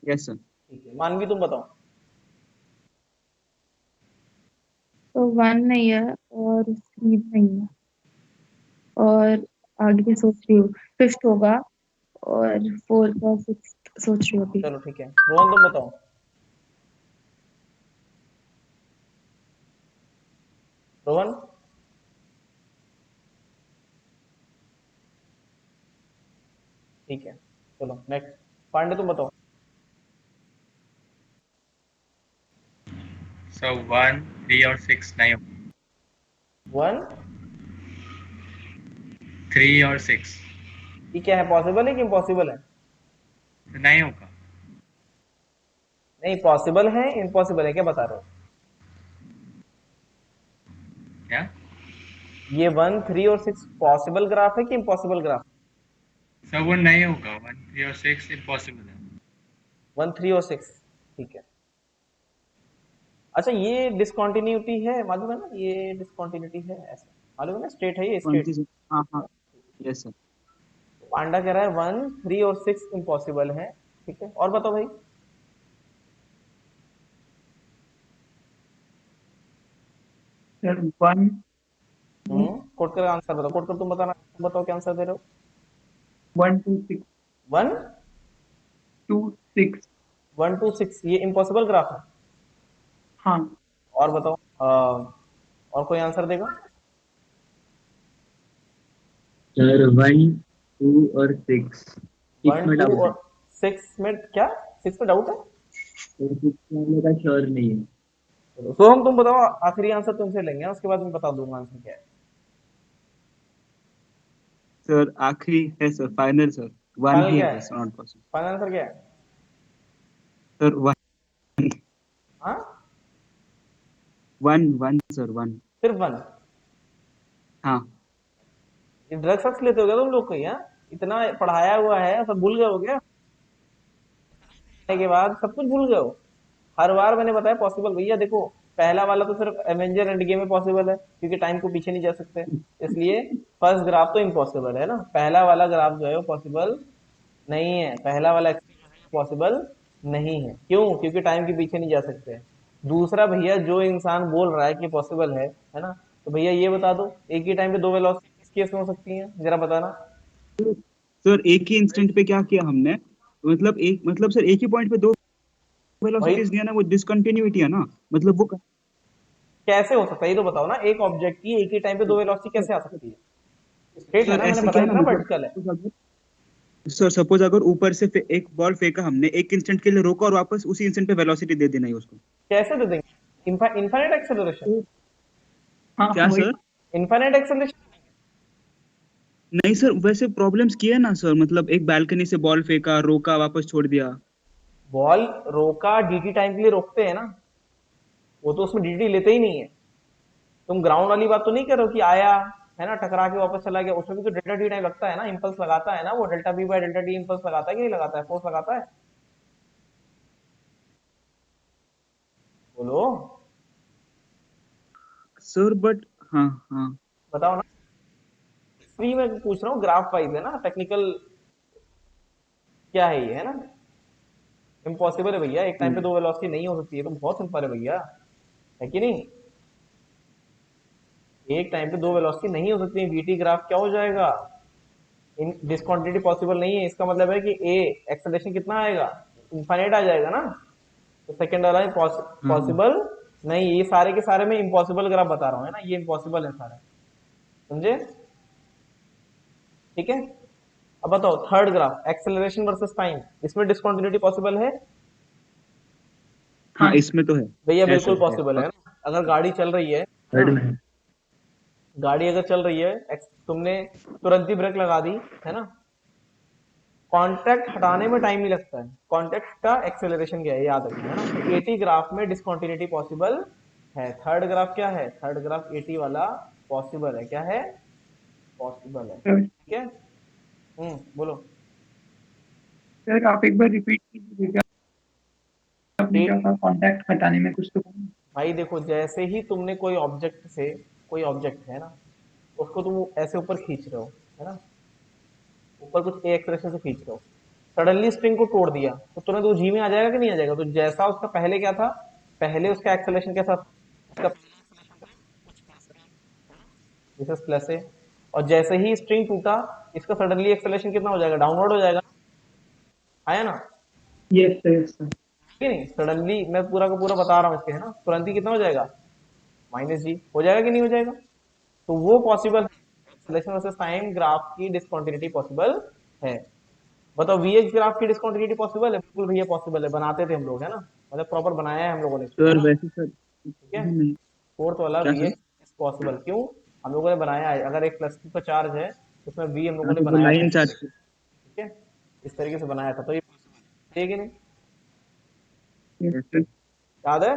Yes sir. ठीक है, मानवी तुम बताओ। तो 1 नहीं है और 3 नहीं है और आगे सोच रही हूँ 5th होगा और 4th और 6th सोच रही हूँ अभी। चलो ठीक है, रोहन तुम बताओ। रोहन। ठीक है, चलो नेक्स्ट। पांडे तुम बताओ। So 1, 3 और 6 नहीं होगा। 1। 3 और 6 ये क्या है, पॉसिबल है कि इम्पॉसिबल है? नहीं होगा। नहीं, पॉसिबल है इम्पॉसिबल है, क्या बता रहे हो? क्या? ये 1, 3 और 6 पॉसिबल ग्राफ है कि इम्पॉसिबल ग्राफ? सर वो नहीं होगा, 1, 3 और 6 इम्पॉसिबल है। 1, 3 और 6, ठीक है। अच्छा, ये डिसकंटिन्यूटी है, मालूम है ना, ये डिसकंटिन्यूटी है, ऐसा मालूम है ना, स्टेट है ये, कौन स्टेट। सी सर? हाँ हाँ यस सर। पांडा कह रहा है 1, 3 और 6 इम्पॉसिबल है, ठीक है। और बताओ भाई। सर 1, 2, कोट कर आंसर बताओ, कोट कर तुम बताना, तुम बताओ क्या आंसर दे रहे हो। 1, 2, 6, 1, 2, 6। 1, 2, 6 ये इम्पॉसिबल ग्राफ है। हाँ और बताओ, और कोई आंसर देगा? सर 1, 2 और 6 1, इसमें 2 डाउट है। और 6 में क्या? 6 में डाउट है? और 6 वाले का श्योर नहीं है। तो हम तुम बताओ, आखिरी आंसर तुमसे लेंगे, उसके बाद मैं बता दूंगा आंसर क्या है। सर आखिरी है सर, फाइनल सर। 1 फाइनल ही क्या है है? बस, नॉट पॉसिबल। फाइनल आंसर क्या है? सर 1। हाँ, 1 सर 1। सिर्फ 1? हाँ ये ड्रग्स वक्स लेते हो क्या तुम लोग को? यहाँ इतना पढ़ाया हुआ है, सब भूल गए हो क्या? पढ़ने के बाद सब कुछ भूल गए हो? हर बार मैंने बताया पॉसिबल, भैया देखो, पहला वाला तो सिर्फ एवेंजर एंड गेम में पॉसिबल है, क्योंकि टाइम को पीछे नहीं जा सकते, इसलिए फर्स्ट ग्राफ तो इम्पॉसिबल है ना, पहला वाला ग्राफ जो है वो पॉसिबल नहीं है, पहला वाला पॉसिबल नहीं है। क्यों? क्योंकि टाइम के पीछे नहीं जा सकते। दूसरा भैया, जो इंसान बोल रहा है कि पॉसिबल है ना, तो भैया ये बता दो, एक ही टाइम पे दो वेलोसिटी किस केस में हो सकती है, जरा बताना। सर, एक ही इंस्टेंट पे क्या किया हमने, मतलब एक, मतलब सर एक ही पॉइंट पे दो भाई वेलोसिटीज दिया ना, वो डिसकंटिन्यूटी है ना, मतलब वो। कैसे हो सकता है, ये तो बताओ ना, एक ऑब्जेक्ट की एक ही टाइम पे दो वेलोसिटी कैसे आ सकती है? स्ट्रेट है सर ना, मैंने ऐसे बताया क्या था ना, ना, मतलब वर्टिकल है। सर सपोज अगर ऊपर से एक बॉल फेंका हमने, एक इंस्टेंट के लिए रोका और वापस उसी इंस्टेंट पे वेलोसिटी दे देना है उसको। कैसे दे देंगे? Infinite acceleration. तो हाँ क्या वही। सर? Infinite acceleration. नहीं सर, वैसे प्रॉब्लम्स किए ना सर, मतलब एक बालकनी से बॉल फेंका, रोका, वापस छोड़ दिया। बॉल रोका डीटी टाइम के लिए रोकते हैं ना, वो तो उसमें डीटी लेते ही नहीं है। तुम ग्राउंड वाली बात तो नहीं कर रहे हो कि आया, है ना, टकरा के वापस चला गया, उसमें भी तो डेल्टा टी टाइम लगता है ना, इंपल्स लगाता है ना, वो delta b by delta t impulse लगाता है कि नहीं लगाता है, फोर्स लगाता है? बोलो, सर बट, हाँ हाँ। बताओ ना। फ्री में पूछ रहा हूँ, ग्राफ वाइज है ना, टेक्निकल क्या है ये, है ना। इम्पॉसिबल है भैया, एक टाइम पे हम्म, दो वेलोसिटी नहीं हो सकती है, तो बहुत सिंपल है भैया, है कि नहीं? एक टाइम पे दो वेलोसिटी नहीं हो सकती है, वीटी ग्राफ क्या हो जाएगा? इन डिसकंटिन्यूटी पॉसिबल नहीं है, इसका मतलब है कि ए एक्सेलरेशन कितना आएगा, इनफाइनाइट आ जाएगा ना, तो सेकंड वाला हाँ हाँ। पॉसिबल नहीं, ये सारे के सारे मैं इम्पॉसिबल ग्राफ बता रहा हूँ, है ना, ये इम्पॉसिबल है सारे, समझे? ठीक है। अब बताओ, third graph acceleration versus time, इसमें डिसकंटिन्यूटी पॉसिबल है? हाँ हाँ इसमें तो भैया है बिल्कुल सर, है पॉसिबल है ना, अगर गाड़ी चल रही है ना, थर्ड में है। गाड़ी अगर चल रही है, तुमने तुरंत ही ब्रेक लगा दी, है ना, कांटेक्ट हटाने में टाइम नहीं लगता है, कांटेक्ट का एक्सेलरेशन क्या है याद रखना, है ना, तो एटी ग्राफ में डिसकंटिन्यूटी पॉसिबल है, थर्ड ग्राफ क्या है, थर्ड ग्राफ एटी वाला पॉसिबल है, क्या है, पॉसिबल है, सर। ठीक है। बोलो। सर आप एक बार रिपीट कीजिए क्या आपने क्या एट कहा, कॉन्टैक्ट हटाने में कुछ तो भाई देखो, जैसे ही तुमने कोई ऑब्जेक्ट से, कोई ऑब्जेक्ट है ना, उसको तुम ऐसे ऊपर खींच रहे हो, है ना, ऊपर कुछ ए एक्सेलरेशन से खींच रहे हो, सडनली स्ट्रिंग को तोड़ दिया तो तुरंत वो जी में आ जाएगा कि नहीं आ जाएगा? तो जैसा उसका पहले क्या था, पहले उसका एक्सेलरेशन कैसा था, उसका दिस प्लस है, और जैसे ही स्ट्रिंग टूटा इसका सडनली एक्सेलरेशन कितना हो जाएगा, डाउनवर्ड हो जाएगा, आया ना? Yes sir, yes sir. कि नहीं, सडनली मैं पूरा का पूरा बता रहा हूँ इसके, है ना, तुरंत ही कितना हो जाएगा, माइनस जी हो जाएगा कि नहीं हो जाएगा? तो वो possible, acceleration versus time graph की डिस्कंटिन्यूटी पॉसिबल है। बताओ वीएक्स ग्राफ की डिस्कंटिन्यूटी पॉसिबल है? बिल्कुल भैया पॉसिबल है, बनाते थे हम लोग, है ना, मतलब प्रॉपर बनाया है हम लोगों ने इसको, है सर ना? वैसे सर ठीक है, नहीं। फोर्थ वाला क्या सर? वीएक्स पॉसिबल क्यों, हम लोगों ने बनाया है, अगर एक प्लस 2 का चार्ज है उसमें वी हम लोगों हाँ ने तो वो बनाया था, लाइन चार्ज। ठीक है, इस तरीके से बनाया था, तो ये है कि नहीं, यस सर। याद है?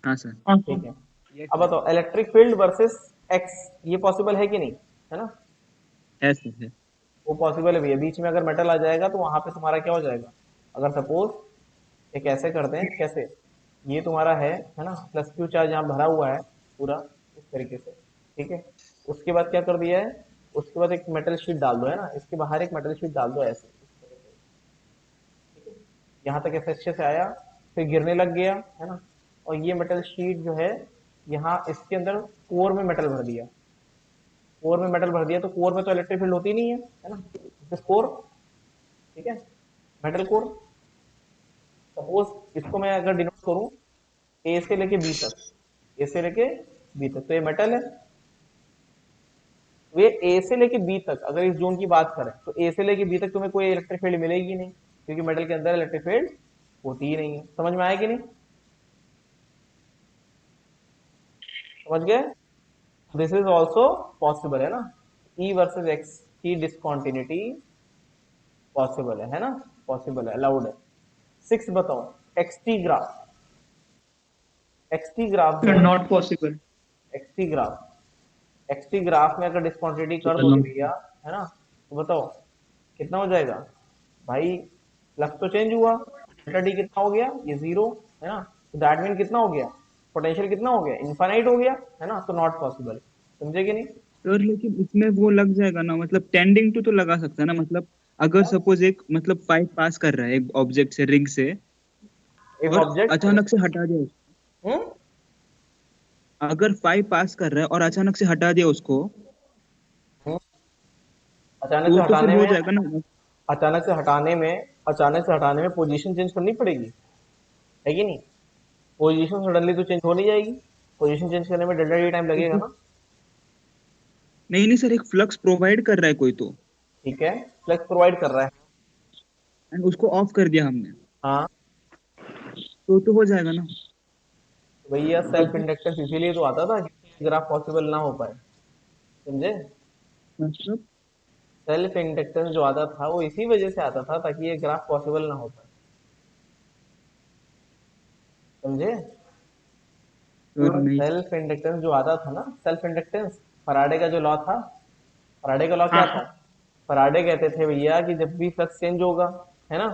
हाँ सर। हाँ हाँ। ठीक है, यस अब सर। बताओ इलेक्ट्रिक फील्ड वर्सेस एक्स, ये पॉसिबल है कि नहीं, है ना? है सर है। वो पॉसिबल है भैया, बीच में अगर मेटल आ जाएगा तो वहां पे तुम्हारा क्या हो जाएगा, अगर सपोज एक ऐसे करते हैं, कैसे, ये तुम्हारा है ना, प्लस क्यू चार्ज यहाँ भरा हुआ है पूरा इस तरीके से, ठीक है, उसके बाद क्या कर दिया है, उसके बाद एक मेटल शीट डाल दो, है ना, इसके बाहर एक मेटल शीट डाल दो ऐसे, यहाँ तक ऐसे अच्छे से आया, फिर गिरने लग गया, है ना, और ये मेटल शीट जो है यहाँ इसके अंदर कोर में मेटल भर दिया, कोर में मेटल भर दिया, तो कोर में तो इलेक्ट्रिक फील्ड होती नहीं है ना, दिस कोर, ठीक है, मेटल कोर, सपोज इसको मैं अगर डिनोट करूं ए से लेके बी तक, ए से लेके बी तक, तो ये मेटल है, वे ए से लेके बी तक अगर इस जोन की बात करें तो ए से लेके बी तक तुम्हें कोई इलेक्ट्रिक फील्ड मिलेगी नहीं, क्योंकि मेटल के अंदर इलेक्ट्रिक फील्ड होती ही नहीं है। समझ में आया कि नहीं? समझ गए? दिस इज ऑल्सो पॉसिबल, है ना, ई वर्सेस एक्स की डिसकॉन्टिन्यूटी पॉसिबल है ना, पॉसिबल है, अलाउड है। सिक्स बताओ, एक्सटी ग्राफ, एक्सटी ग्राफ जो सर है, not possible. X t graph, x t graph में अगर डिस्कॉन्टिन्यूटी कर सर दोगे नो। भैया, है ना, तो बताओ कितना हो जाएगा भाई, फ्लक्स तो चेंज हुआ, डेल्टा डी कितना हो गया, ये जीरो, है ना, तो दैट मीन कितना हो गया, पोटेंशियल कितना हो गया, इनफाइनाइट हो गया, है ना, तो नॉट पॉसिबल, समझे कि नहीं? सर लेकिन इसमें वो लग जाएगा ना, मतलब टेंडिंग टू तो लगा सकता है ना, मतलब अगर सपोज एक मतलब पाइप पास कर रहा है एक ऑब्जेक्ट से, रिंग से, एक और ऑब्जेक्ट, अचानक से हटा दिया हम्म, अगर पाइप पास कर रहा है और अचानक से हटा दिया उसको, हम्म, अचानक तो से तो फिर हटाने हो में, जाएगा ना। अचानक से हटाने में, अचानक से हटाने में पोजीशन चेंज करनी पड़ेगी, है कि नहीं? पोजीशन सडनली तो चेंज हो नहीं जाएगी, पोजीशन चेंज करने में डेल्टा डी टाइम तो लगेगा फिर ना, नहीं नहीं सर, एक फ्लक्स प्रोवाइड कर रहा है कोई तो, ठीक है, फ्लक्स प्रोवाइड कर रहा है, एंड उसको ऑफ कर दिया हमने, हाँ, तो हो जाएगा ना। तो भैया सेल्फ इंडक्टेंस इसीलिए तो आता था कि ग्राफ पॉसिबल ना हो पाए, समझे? मतलब सेल्फ इंडक्टेंस जो आता था वो इसी वजह से आता था ताकि ये ग्राफ पॉसिबल ना हो पाए, समझे? सर नहीं। सेल्फ इंडक्टेंस जो आता था ना, सेल्फ इंडक्टेंस, फराडे का जो लॉ था, फराडे का लॉ हाँ क्या हाँ। था, फराडे कहते थे भैया कि जब भी फ्लक्स चेंज होगा, है ना,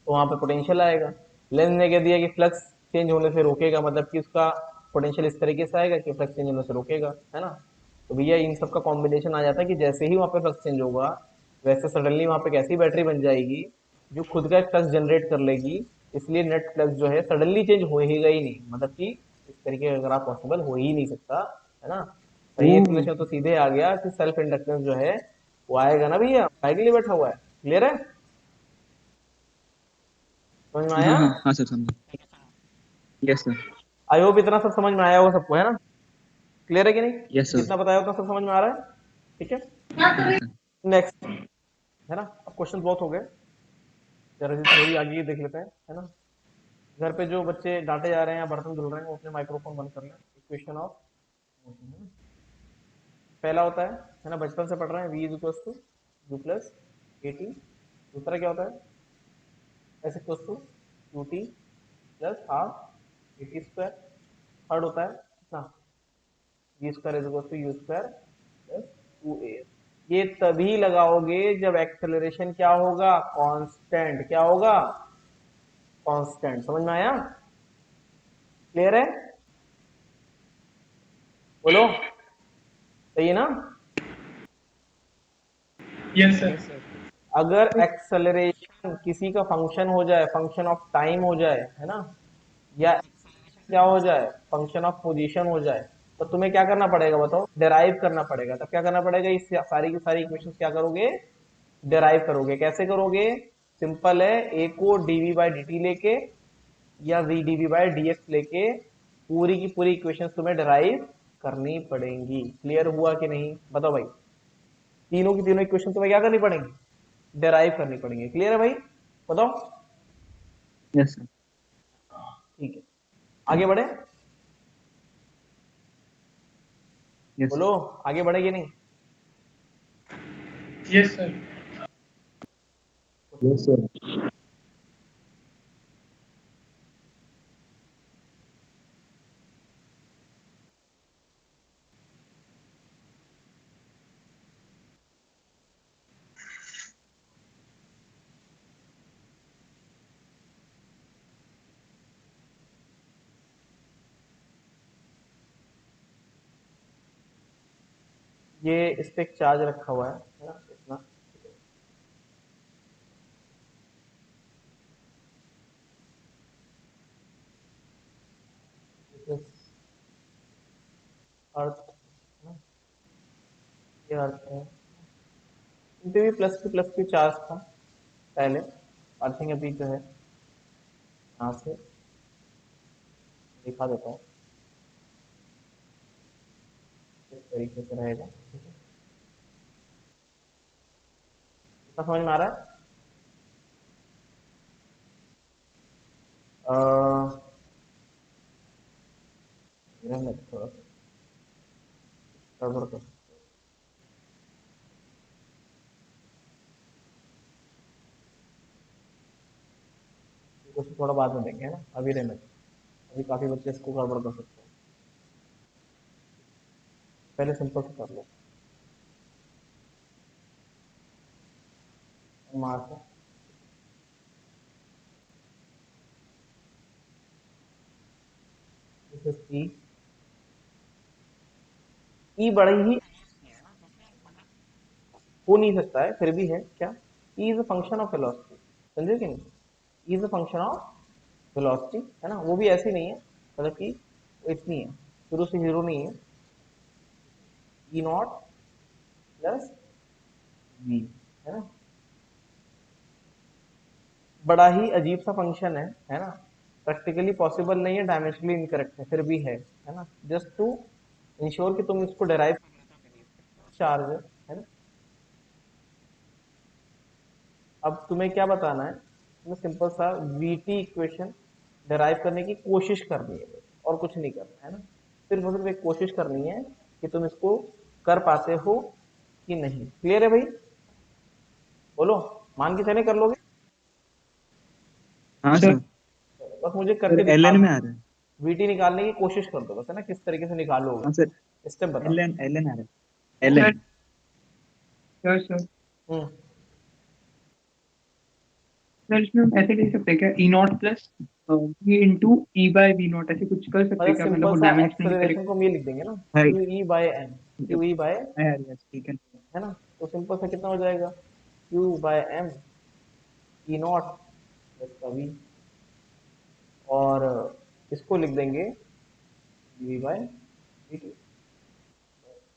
तो वहां पे पोटेंशियल आएगा, लेंज ने कह दिया कि फ्लक्स चेंज होने से रोकेगा, मतलब कि उसका पोटेंशियल इस तरीके से आएगा कि फ्लक्स चेंज होने से रोकेगा, है ना, तो भैया इन सब का कॉम्बिनेशन आ जाता है कि जैसे ही वहां पे फ्लक्स चेंज होगा वैसे सडनली वहां पे कैसी बैटरी बन जाएगी जो खुद का एक फ्लक्स जनरेट कर लेगी, इसलिए नेट फ्लक्स जो है सडनली चेंज हो ही गई नहीं, मतलब कि इस तरीके का ग्राफ पॉसिबल हो ही नहीं सकता, है ना। सही ओ एक्सप्लेनेशन तो सीधे आ गया कि सेल्फ इंडक्टेंस जो है वो आएगा ना भैया, आएगा के लिए बैठा हुआ है, क्लियर है, समझ में हाँ आया? हाँ हाँ सर समझ। Yes sir. आई होप इतना सब समझ में आया होगा सबको, है ना, क्लियर है कि नहीं? Yes sir. जितना बताया उतना सब समझ में आ रहा है, ठीक है, हाँ सर। नेक्स्ट, है ना, अब क्वेश्चन बहुत हो गए, जरा सी थ्योरी आगे देख लेते हैं, है ना। घर पे जो बच्चे डांटे जा रहे हैं या बर्तन धुल रहे हैं वो अपने माइक्रोफोन बंद कर लें। इक्वेशन ऑफ मोशन, है ना, पहला होता है ना, बचपन से पढ़ रहे हैं, v is equal to u plus a t, दूसरा क्या होता है, s equal to u t plus half a t square, third होता है ना, v square is equal to u square plus two a, ये तभी लगाओगे जब एक्सेलरेशन क्या होगा, कांस्टेंट, क्या होगा, कांस्टेंट, समझ में आया, क्लियर है, बोलो, सही है ना? Yes sir. Yes sir. अगर एक्सेलरेशन किसी का फंक्शन हो जाए, फंक्शन ऑफ टाइम हो जाए, है ना, या क्या हो जाए, फंक्शन ऑफ पोजीशन हो जाए, तो तुम्हें क्या करना पड़ेगा बताओ, डेराइव करना पड़ेगा। तब क्या करना पड़ेगा, इस सारी की सारी इक्वेशंस क्या करोगे, डेराइव करोगे। कैसे करोगे, सिंपल है, ए को डीवी बाई डी टी लेके या v dv by d x लेके पूरी की पूरी इक्वेशंस तुम्हें डेराइव करनी पड़ेंगी। क्लियर हुआ कि नहीं, बताओ भाई। तीनों की तीनों इक्वेशन तुम्हें क्या करनी पड़ेंगी, डेराइव करनी पड़ेंगी। क्लियर है भाई, बताओ। Yes sir. ठीक है, आगे बढ़े, यस बोलो, आगे बढ़ेगी नहीं। Yes sir. Yes sir. ये इस पे एक चार्ज रखा हुआ है ना, इतना। अर्थ, ये अर्थ है, इन पे भी प्लस की चार्ज था पहले। अर्थिंग अभी जो है, यहाँ से दिखा देता हूँ किस तरीके से रहेगा। ठीक है, इतना समझ में आ रहा है। मैं थोड़ा सा गड़बड़ कर, कुछ थोड़ा बाद में देंगे, है ना, अभी रहने दो। अभी काफी बच्चे इसको गड़बड़ कर सकते हैं, पहले सिंपल से कर लो। मार्क है, दिस इज ई। ई बड़ा ही हो नहीं सकता है, फिर भी है क्या, E is a function of velocity, समझे कि नहीं, E is a function of velocity, है ना। वो भी ऐसी नहीं है, मतलब कि वो इतनी है, शुरू से जीरो नहीं है, ई नॉट प्लस वी, है ना। बड़ा ही अजीब सा फंक्शन है ना, प्रैक्टिकली पॉसिबल नहीं है, डायमेंशनली इनकरेक्ट है, फिर भी है ना, जस्ट टू इंश्योर कि तुम इसको डेराइव चार्ज है ना। अब तुम्हें क्या बताना है, तुम्हें सिंपल सा वीटी इक्वेशन डेराइव करने की कोशिश करनी है बस, और कुछ नहीं करना है ना। सिर्फ और सिर्फ एक कोशिश करनी है कि तुम इसको कर पाते हो कि नहीं। क्लियर है भाई, बोलो, मान के चले कर लोगे, हाँ सर सर। बस मुझे सर करके एल एन दिखा, में आ रहा है। वीटी निकालने की कोशिश कर दो बस, है ना, किस तरीके से निकालोगे, हाँ सर। स्टेप बता दो। एल एन आ रहा है, L sir. N. Sir hmm, sir इसमें हम ऐसे लिख सकते हैं क्या, e naught plus v into e by v naught, ऐसे कुछ कर सकते मतलब हैं क्या, मतलब सिंपल वो सा डायमेंशनली एक्सेलरेशन करेक्ट। को हम ये लिख देंगे ना, है। Q e by m, q e by, यार यस ठीक है। है ना। तो सिंपल सा कितना हो जाएगा, q by m e naught plus का वी, और इसको लिख देंगे v by v two,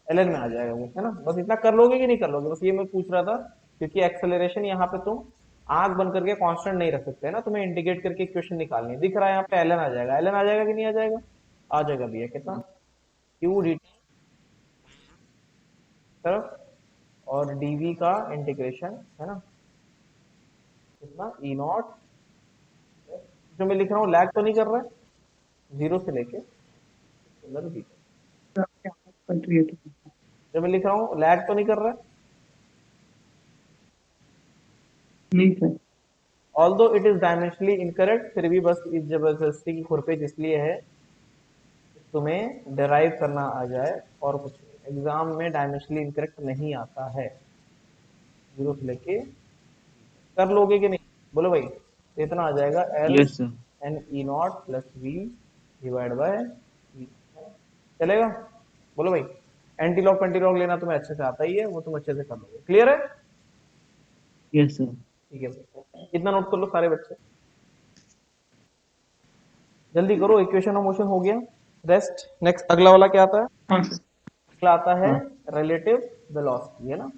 l n में आ जाएगा वो, है ना। बस इतना कर लोगे कि नहीं कर लोगे, बस ये मैं पूछ रहा था, क्योंकि एक्सेलरेशन यहाँ पे तुम आंख बंद करके कांस्टेंट नहीं रख सकते, है ना, तुम्हें इंटीग्रेट करके इक्वेशन निकालनी है। दिख रहा है यहाँ पे एल एन आ जाएगा, एल एन आ जाएगा कि नहीं आ जाएगा, आ जाएगा भैया, कितना, क्यू डी टी तरफ और डीवी का इंटीग्रेशन, है ना, कितना, ई नॉट, जो मैं लिख रहा हूँ लैग तो नहीं कर रहा है, जीरो से लेके वी, जो मैं लिख रहा हूँ लैग तो नहीं कर रहा है। नहीं sir. Although it is dimensionally incorrect, फिर भी बस इस जबरदस्ती की खुरपेज इसलिए है तुम्हें डेराइव करना आ जाए, और कुछ नहीं, एग्जाम में डायमेंशनली इनकरेक्ट नहीं आता है। जीरो से लेके, कर लोगे कि नहीं, बोलो भाई, तो इतना आ जाएगा l yes sir. N e naught plus v divide by v, चलेगा, बोलो भाई। एंटी लॉग पेंटी लॉग लेना तुम्हें अच्छे से आता ही है, वो तुम अच्छे से कर लोगे। क्लियर है, यस सर। ठीक है, इतना नोट कर लो सारे बच्चे, जल्दी करो। इक्वेशन ऑफ मोशन हो गया, रेस्ट। नेक्स्ट अगला वाला क्या आता है? हाँ सर। अगला आता है हाँ रिलेटिव वेलोसिटी, है ना।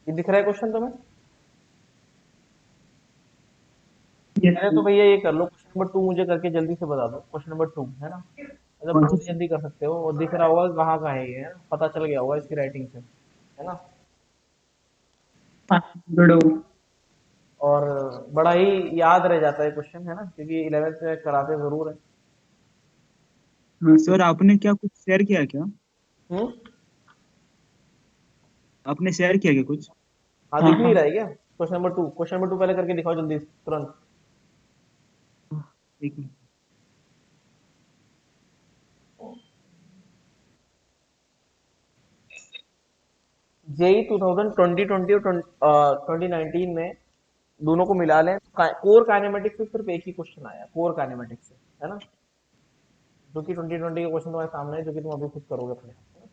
ये दिख रहा है क्वेश्चन तुम्हें? यस पहले तो सर। भैया ये कर लो, क्वेश्चन नंबर 2 मुझे करके जल्दी से बता दो। क्वेश्चन नंबर 2 है ना, मतलब कौन बहुत सा? जल्दी कर सकते हो, और दिख रहा होगा कहाँ का है ये, है ना? पता चल गया होगा इसकी राइटिंग से, है ना। हाँ बड़ो। और बड़ा ही याद रह जाता है क्वेश्चन, है ना, क्योंकि 11th में कराते जरूर है। हाँ सर सर। आपने क्या कुछ शेयर किया क्या? हम्म। आपने शेयर किया क्या कुछ? हाँ, हाँ दिख नहीं हाँ। रहा है क्या क्वेश्चन नंबर 2? क्वेश्चन नंबर 2 पहले करके दिखाओ जल्दी से, तुरंत। एक मिनट। जेई 2020 और 2019 में दोनों को मिला लें, कोर काइनेमेटिक्स से सिर्फ एक ही क्वेश्चन आया, कोर काइनेमेटिक्स से, है ना, जो कि 2020 का क्वेश्चन तुम्हारे सामने है, जो कि तुम अभी खुद करोगे अपने, है ना?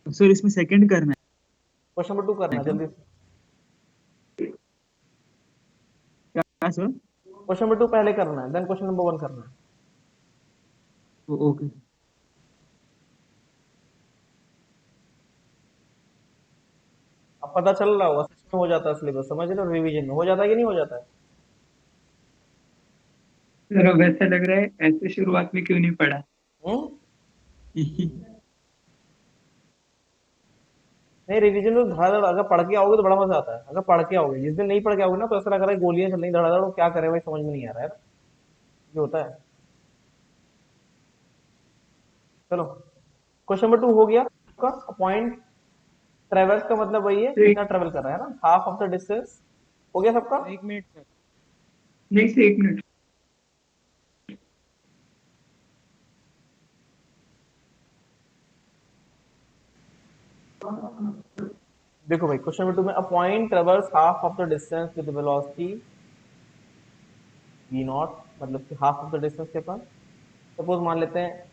सर इसमें सेकंड करना क्वेश्चन नंबर 2 करना है है क्या? जल्दी से। क्या सर? क्वेश्चन नंबर 2 पहले करना है, देन क्वेश्चन नंबर 1 करना है। ओके। अब पता चल रहा होगा, सच में हो जाता है सिलेबस, समझ लो, रिवीजन में हो जाता है कि नहीं हो जाता है? सर अब ऐसा लग रहा है ऐसे शुरुआत में क्यों नहीं पढ़ा। हम्म। नहीं, रिवीजन में धड़ाधड़ अगर पढ़ के आओगे तो बड़ा मजा आता है। अगर पढ़ के आओगे, जिस दिन नहीं पढ़ के आओगे ना, तो ऐसा लग रहा है गोलियां चल रही धड़ाधड़, क्या करे भाई, समझ में नहीं आ रहा है ना? ये होता है। चलो, क्वेश्चन नंबर 2 हो गया आपका। पॉइंट ट्रेवल्स का मतलब वही है, तो कितना ट्रेवल कर रहा है ना, हाफ ऑफ द डिस्टेंस। हो गया सबका? एक मिनट सर। नहीं से एक मिनट। देखो भाई, क्वेश्चन नंबर 2 में a point travels half of the distance with velocity v naught, मतलब कि हाफ ऑफ द डिस्टेंस के पास। सपोज मान लेते हैं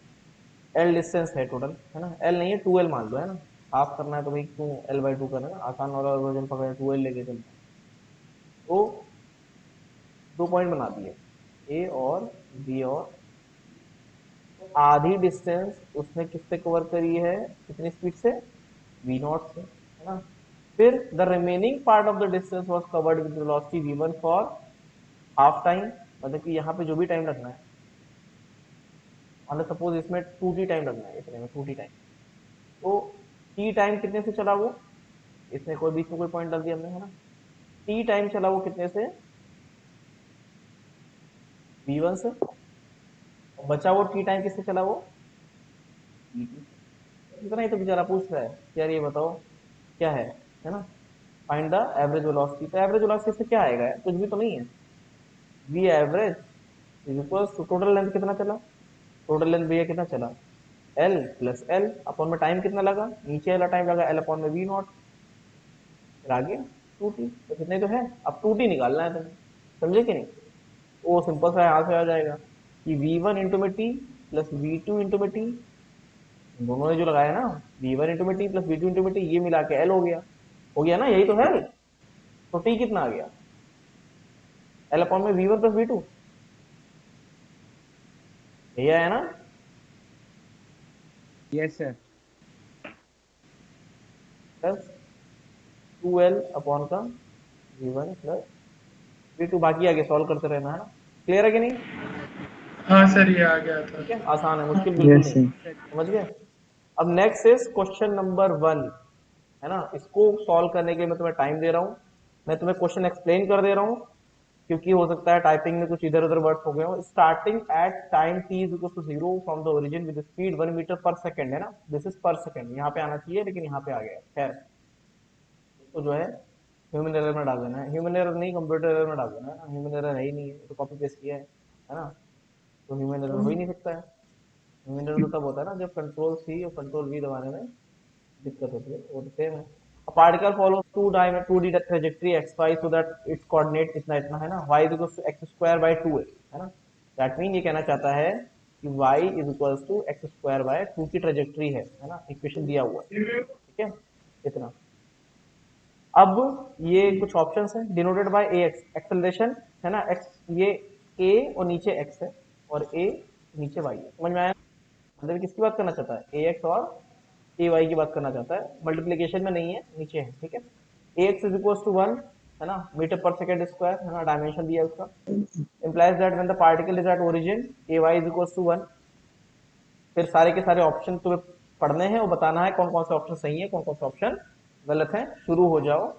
एल डिस्टेंस है टोटल, है ना, एल नहीं है 2L मान लो, है ना। हाफ करना है तो भाई क्यों L/2 करना है ना, आसान वाला वर्जन पकड़े, 2L लेके चलते हैं। तो 2 पॉइंट बना दिए, ए और बी, और आधी डिस्टेंस उसने किससे कवर करी है, कितनी स्पीड से, V0 से, है ना। फिर the remaining part of the distance was covered with velocity V1 for half time, मतलब कि यहाँ पे जो भी टाइम लगना है, मतलब सपोज इसमें 2t टाइम लगना है, इतने में 2t टाइम, तो t टाइम कितने से चला वो, इसमें कोई बीच में कोई पॉइंट डाल दिया हमने, है ना। t टाइम चला वो कितने से, V1 से, और बचा वो t टाइम किससे चला वो, V2 से। इतना ही तो बेचारा पूछ रहा है कि यार ये बताओ क्या है ना। फाइंड द एवरेज वेलोसिटी, तो एवरेज वेलोसिटी से क्या आएगा यार, कुछ भी तो नहीं है। V average is equal to total length कितना चला, टोटल लेंथ भैया कितना चला, एल प्लस एल अपॉन में टाइम कितना लगा, नीचे वाला टाइम लगा एल अपॉन में V0, फिर आगे 2t, तो कितने तो है। अब 2t निकालना है तुम्हें, समझे कि नहीं? वो सिंपल सा यहाँ से आ जाएगा कि V1 इंटू में टी प्लस V2 इंटू में टी, दोनों ने जो लगाया ना, V1 इंटू में टी प्लस V2 इंटू में टी, ये मिला के एल हो गया ना, यही तो है। तो टी कितना आ गया, एल अपॉन में V1 प्लस V2, यही आया ना। Yes sir. Plus 2L upon का V1 प्लस V2, बाकी आगे सॉल्व करते रहना, है ना। क्लियर है कि नहीं? हाँ सर ये आ गया था। ठीक है, आसान है, मुश्किल बिल्कुल यस नहीं, सर। समझ गए। अब नेक्स्ट इज क्वेश्चन नंबर 1, है ना। इसको सॉल्व करने के लिए मैं तुम्हें टाइम दे रहा हूँ, मैं तुम्हें क्वेश्चन एक्सप्लेन कर दे रहा हूँ, क्योंकि हो सकता है टाइपिंग में कुछ इधर उधर वर्ड्स हो गए हो। Starting at time t is equal to 0 from the origin with speed 1 metre per second, है ना, दिस इज पर सेकंड, यहाँ पे आना चाहिए लेकिन यहाँ पे आ गया, खैर तो जो है ह्यूमन एरर में डाल देना है, ह्यूमन एरर नहीं कंप्यूटर एरर में डाल देना है ना, ह्यूमन एरर है ही नहीं है, तो कॉपी पेस्ट किया है ना, तो ह्यूमन एरर हो ही नहीं सकता है। ह्यूमन एरर तो तब होता है ना जब कंट्रोल सी और कंट्रोल वी दबाने में दिक्कत होती है, वो तो सेम है। A particle follows 2D trajectory xy so that its coordinate इतना इतना है ना, y is equals to x square by 2 है ना, दैट मीन ये कहना चाहता है कि y is equals to x square by 2 की ट्रेजेक्ट्री है ना, इक्वेशन दिया हुआ है, ठीक है, इतना। अब ये कुछ ऑप्शंस हैं denoted by A x, acceleration है ना, x ये a और नीचे x है और a नीचे y है, समझ में आया। मतलब किसकी बात करना चाहता है, ए एक्स और ए वाई की बात करना चाहता है, मल्टीप्लीकेशन में नहीं है, नीचे है, ठीक है। ए एक्स इज इक्वल टू 1 है ना, मीटर पर सेकेंड स्क्वायर है ना, डायमेंशन दिया है उसका, implies that when the particle is at origin ay is equals to 1। फिर सारे के सारे ऑप्शन तुम्हें पढ़ने हैं और बताना है कौन कौन से ऑप्शन सही है कौन कौन से ऑप्शन गलत है। शुरू हो जाओ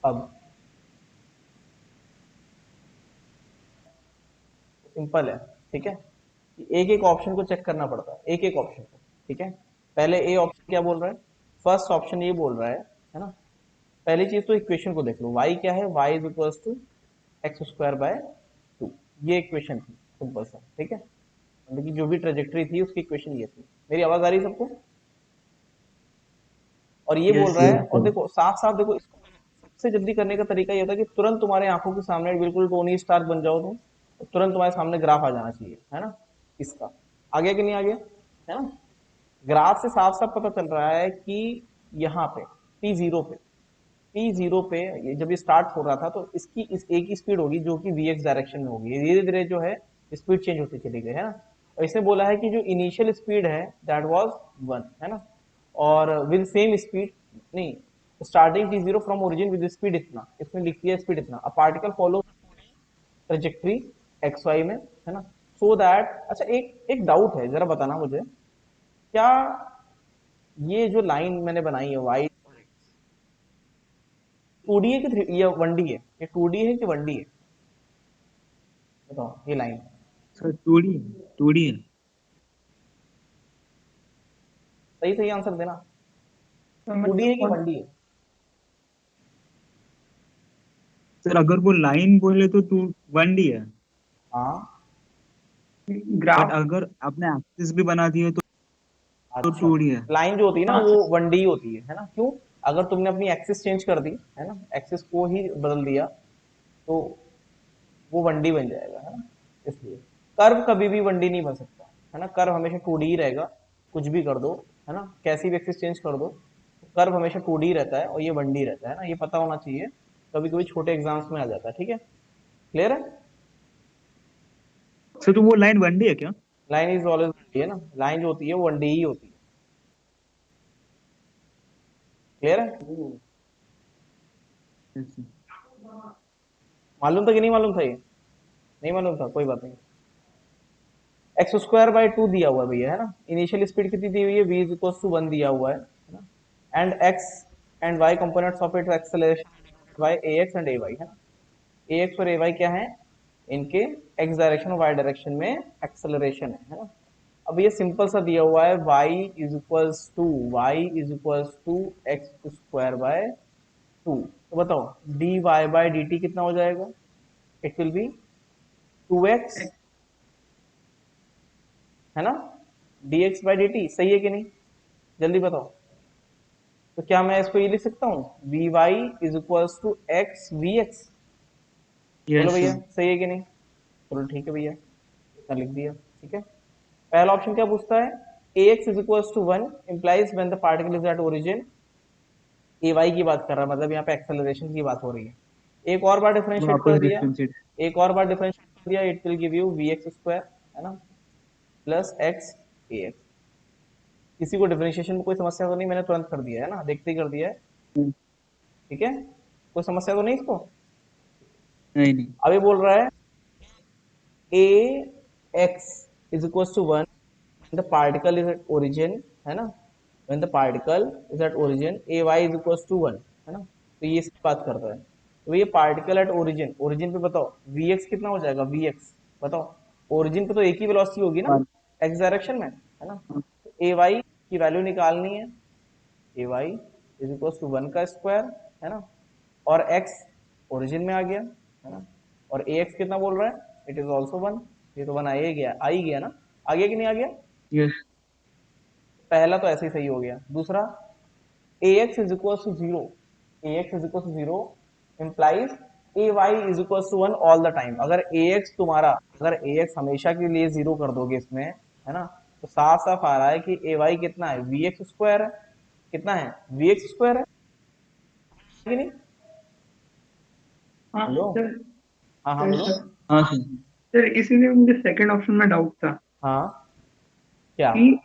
अब, सिंपल है, ठीक है, एक एक ऑप्शन को चेक करना पड़ता है, एक एक ऑप्शन को, ठीक है। पहले ए ऑप्शन क्या बोल रहा है, फर्स्ट ऑप्शन ये बोल रहा है ना, पहली चीज तो इक्वेशन को देख लो, y क्या है, y is equal to x square by 2, ये इक्वेशन थी सिंपल सा, ठीक है, मतलब कि जो भी ट्रेजेक्ट्री थी उसकी इक्वेशन ये थी। मेरी आवाज आ रही है सबको, और ये बोल यस रहा है, यस और सर। देखो साफ साफ देखो, इसको सबसे जल्दी करने का तरीका ये होता है कि तुरंत तुम्हारे आंखों के सामने बिल्कुल टोनी स्टार बन जाओ तुम, तो तुरंत तुम्हारे सामने ग्राफ आ जाना चाहिए, है ना, इसका आ गया कि नहीं आ गया, है ना। ग्राफ से साफ साफ पता चल रहा है कि यहाँ पे P0 पे जब ये स्टार्ट हो रहा था तो इसकी इस एक ही स्पीड होगी जो कि Vx डायरेक्शन में होगी, धीरे धीरे जो है स्पीड चेंज होती चली गई, है ना। और इसने बोला है कि जो इनिशियल स्पीड है दैट वाज 1, है ना, और विद सेम स्पीड, नहीं, starting T0 from origin with speed इतना, इसमें लिख दिया स्पीड इतना, a particle follow trajectory x y में, है ना, सो दैट, अच्छा एक एक डाउट है, जरा बताना मुझे, क्या ये जो लाइन मैंने बनाई है वाई 2D है कि 3 या 1D है, ये 2D है कि 1D है, बताओ ये लाइन, सर 2D, 2D है। सही सही आंसर देना, तो 2D मतलब है कि कौन 1D है। सर अगर वो लाइन बोले तो 1D है, हाँ, बट ग्राफ? अगर आपने एक्सिस भी बना दिए तो अच्छा, 2D है। लाइन जो होती है ना हाँ वो 1D होती है ना, क्यों, अगर तुमने अपनी एक्सिस चेंज कर दी, है ना, एक्सिस को ही बदल दिया तो वो 1D बन जाएगा, है ना, इसलिए कर्व कभी भी 1D नहीं बन सकता, है ना, कर्व हमेशा 2D ही रहेगा, कुछ भी कर दो, है ना, कैसी भी एक्सिस चेंज कर दो, कर्व हमेशा 2D रहता है और ये 1D रहता है ना, ये पता होना चाहिए, कभी कभी छोटे एग्जाम्स में आ जाता है, ठीक है, क्लियर है। सर तो वो लाइन 1D है क्या? लाइन इज ऑलवेज 1D है ना, लाइन जो होती है वो 1D ही होती है, क्लियर है। Yes sir. मालूम था कि नहीं मालूम था, ये नहीं मालूम था, कोई बात नहीं। एक्स स्क्वायर बाय 2 दिया हुआ है भैया, है ना, इनिशियल स्पीड कितनी दी हुई है, v इज इक्वल टू 1 दिया हुआ है ना, and x and y components of its acceleration by ax and ay, है ना, ax और ay क्या है, इनके x डायरेक्शन और y डायरेक्शन में एक्सेलरेशन है ना। अब ये सिंपल सा दिया हुआ है, y is equals to x square by 2, तो बताओ dy बाय dt कितना हो जाएगा, इट विल बी 2x, है ना, dx बाय dt, सही है कि नहीं, जल्दी बताओ। तो क्या मैं इसको ये लिख सकता हूँ, vy is equals to x v x, बोलो यस भैया सर। सही है कि नहीं, चलो ठीक है भैया, इतना लिख दिया, ठीक है। पहला ऑप्शन क्या पूछता है, ax is equals to 1 implies when the particle is at origin, ay की बात कर रहा है, मतलब यहाँ पे एक्सेलरेशन की बात हो रही है। एक और बार डिफरेंशिएट कर वापस दिया, डिफरेंशिएट। एक और बार डिफरेंशिएट कर दिया, it will give you v x square, है ना, प्लस एक्स ए एक्स। किसी को डिफरेंशिएशन में कोई समस्या तो नहीं, मैंने तुरंत कर दिया है ना, देखते ही कर दिया है, ठीक है, कोई समस्या तो नहीं इसको। नहीं नहीं। अभी बोल रहा है a x is equal to 1 the particle is at origin, है ना, when the particle is at origin ay is equals to 1, है ना, तो ये इसकी बात करता है। तो ये पार्टिकल एट ओरिजिन, ओरिजिन पे बताओ vx कितना हो जाएगा, vx बताओ, ओरिजिन पे तो एक ही वेलोसिटी होगी ना 1। x डायरेक्शन में, है ना, तो ay की वैल्यू निकालनी है, ay इज इक्वल टू 1 का स्क्वायर, है ना, और x ओरिजिन में आ गया, है ना, और ax कितना बोल रहा है, इट इज ऑल्सो 1, ये तो 1 आ ही गया ना, आ गया कि नहीं आ गया, यस पहला तो ऐसे ही सही हो गया। दूसरा ax is equals to 0, ax is equals to 0 implies ay is equals to 1 all the time। अगर ax तुम्हारा, अगर ax हमेशा के लिए 0 कर दोगे इसमें, है ना, तो साफ साफ आ रहा है कि ay कितना है, vx स्क्वायर है, कितना है, vx स्क्वायर है कि नहीं, हाँ हेलो, सर। हाँ हाँ बोलो, सर हाँ सर। सर, इसीलिए मुझे सेकंड ऑप्शन में डाउट था हाँ क्या, कि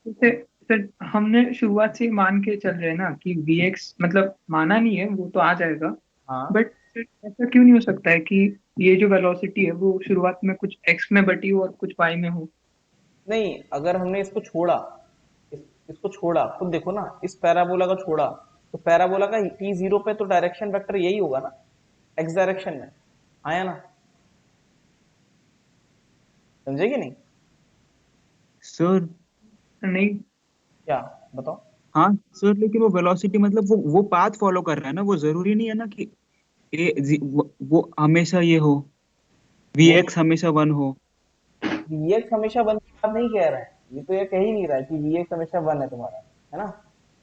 जैसे सर हमने शुरुआत से ही मान के चल रहे हैं ना कि vx, मतलब माना नहीं है, वो तो आ जाएगा, हाँ बट ऐसा क्यों नहीं हो सकता है कि ये जो वेलोसिटी है वो शुरुआत में कुछ x में बटी हो और कुछ y में हो? नहीं, अगर हमने इसको छोड़ा, इसको छोड़ा, खुद देखो ना, इस पैराबोला का छोड़ा, तो पैराबोला का t जीरो पे तो डायरेक्शन वेक्टर यही होगा ना, x डायरेक्शन में, आया ना, समझे कि नहीं, सर नहीं। क्या बताओ, हाँ सर, लेकिन वो वेलोसिटी मतलब वो पाथ फॉलो कर रहा है ना, वो जरूरी नहीं है ना कि वो हमेशा ये हो, वो vx हमेशा 1 हो। vx हमेशा वन की बात नहीं कह रहा है, ये तो ये कह ही नहीं रहा है कि vx हमेशा वन है तुम्हारा, है ना,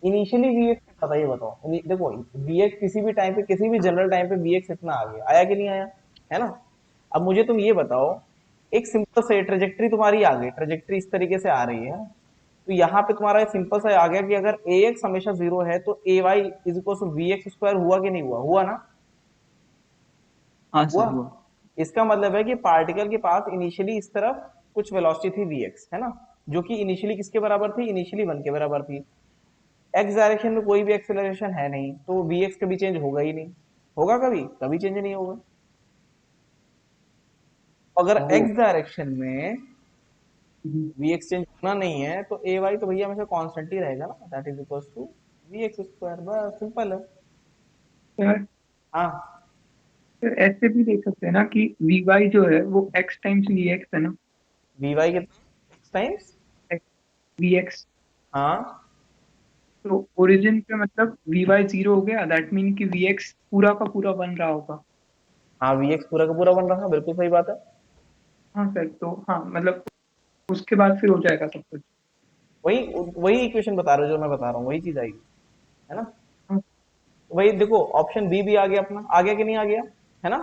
इनिशियली vx पता, ये बताओ, देखो vx किसी भी टाइम पे, किसी भी जनरल टाइम पे vx इतना आ गया, आया कि नहीं आया, है ना, अब मुझे तुम ये बताओ, एक सिंपल से ट्रेजेक्टरी तुम्हारी आ गई, ट्रेजेक्टरी इस तरीके से आ रही है, तो यहाँ पे तुम्हारा सिंपल सा आ गया कि अगर ax हमेशा 0 है तो ay is equal to vx square, हुआ कि नहीं हुआ, हुआ ना, हाँ हुआ, सर हुआ। इसका मतलब है कि पार्टिकल के पास इनिशियली इस तरफ कुछ वेलोसिटी थी vx, है ना, जो कि इनिशियली किसके बराबर थी, इनिशियली 1 के बराबर थी, x डायरेक्शन में कोई भी एक्सेलरेशन है नहीं, तो vx कभी चेंज होगा ही नहीं, होगा कभी, कभी चेंज नहीं होगा, अगर ओ x डायरेक्शन में हम्म। vx चेंज होना नहीं है तो ay तो भैया हमेशा कांस्टेंट ही रहेगा ना, that is equal to vx square, बस सिंपल है। सर हाँ, सर, ऐसे भी देख सकते हैं ना कि vy जो है वो x टाइम्स vx है ना। vy कितना x टाइम्स, vx, हाँ तो ओरिजिन पे मतलब vy 0 हो गया, दैट मीन कि vx पूरा का पूरा बन रहा होगा। हाँ, vx पूरा का पूरा बन रहा है, बिल्कुल सही बात है, हाँ सर, तो हाँ मतलब उसके बाद फिर हो जाएगा सब कुछ। वही वही इक्वेशन बता रहे हो जो मैं बता रहा हूँ, वही चीज आएगी, है ना, हाँ, वही देखो ऑप्शन बी भी आ गया अपना, आ गया कि नहीं आ गया, है ना,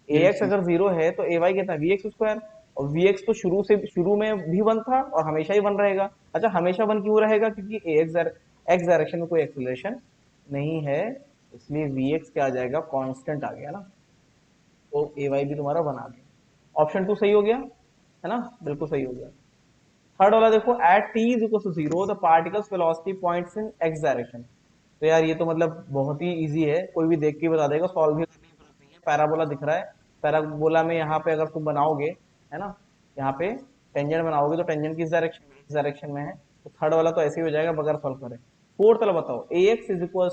ax यस अगर 0 है तो ay कितना, vx स्क्वायर, और vx तो शुरू में भी 1 था और हमेशा ही 1 रहेगा, अच्छा हमेशा 1 क्यों रहेगा, क्योंकि x डायरेक्शन में कोई एक्सेलरेशन नहीं है, इसलिए vx क्या आ जाएगा, कांस्टेंट आ गया ना, तो ay भी तुम्हारा 1 आ गया, ऑप्शन 2 सही हो गया, है ना, बिल्कुल सही हो गया। थर्ड वाला देखो, at t is equal to 0 the particle's velocity points in x direction, तो यार ये तो मतलब बहुत ही इजी है, कोई भी देख के बता देगा, सॉल्व भी करने की जरूरत नहीं है, पैराबोला दिख रहा है, पैराबोला में यहाँ पे अगर तुम बनाओगे, है ना, यहाँ पे टेंजेंट बनाओगे तो टेंजेंट किस डायरेक्शन में, इस डायरेक्शन में है, तो थर्ड वाला तो ऐसे ही हो जाएगा बगैर सॉल्व करे। फोर्थ वाला बताओ, ax is equal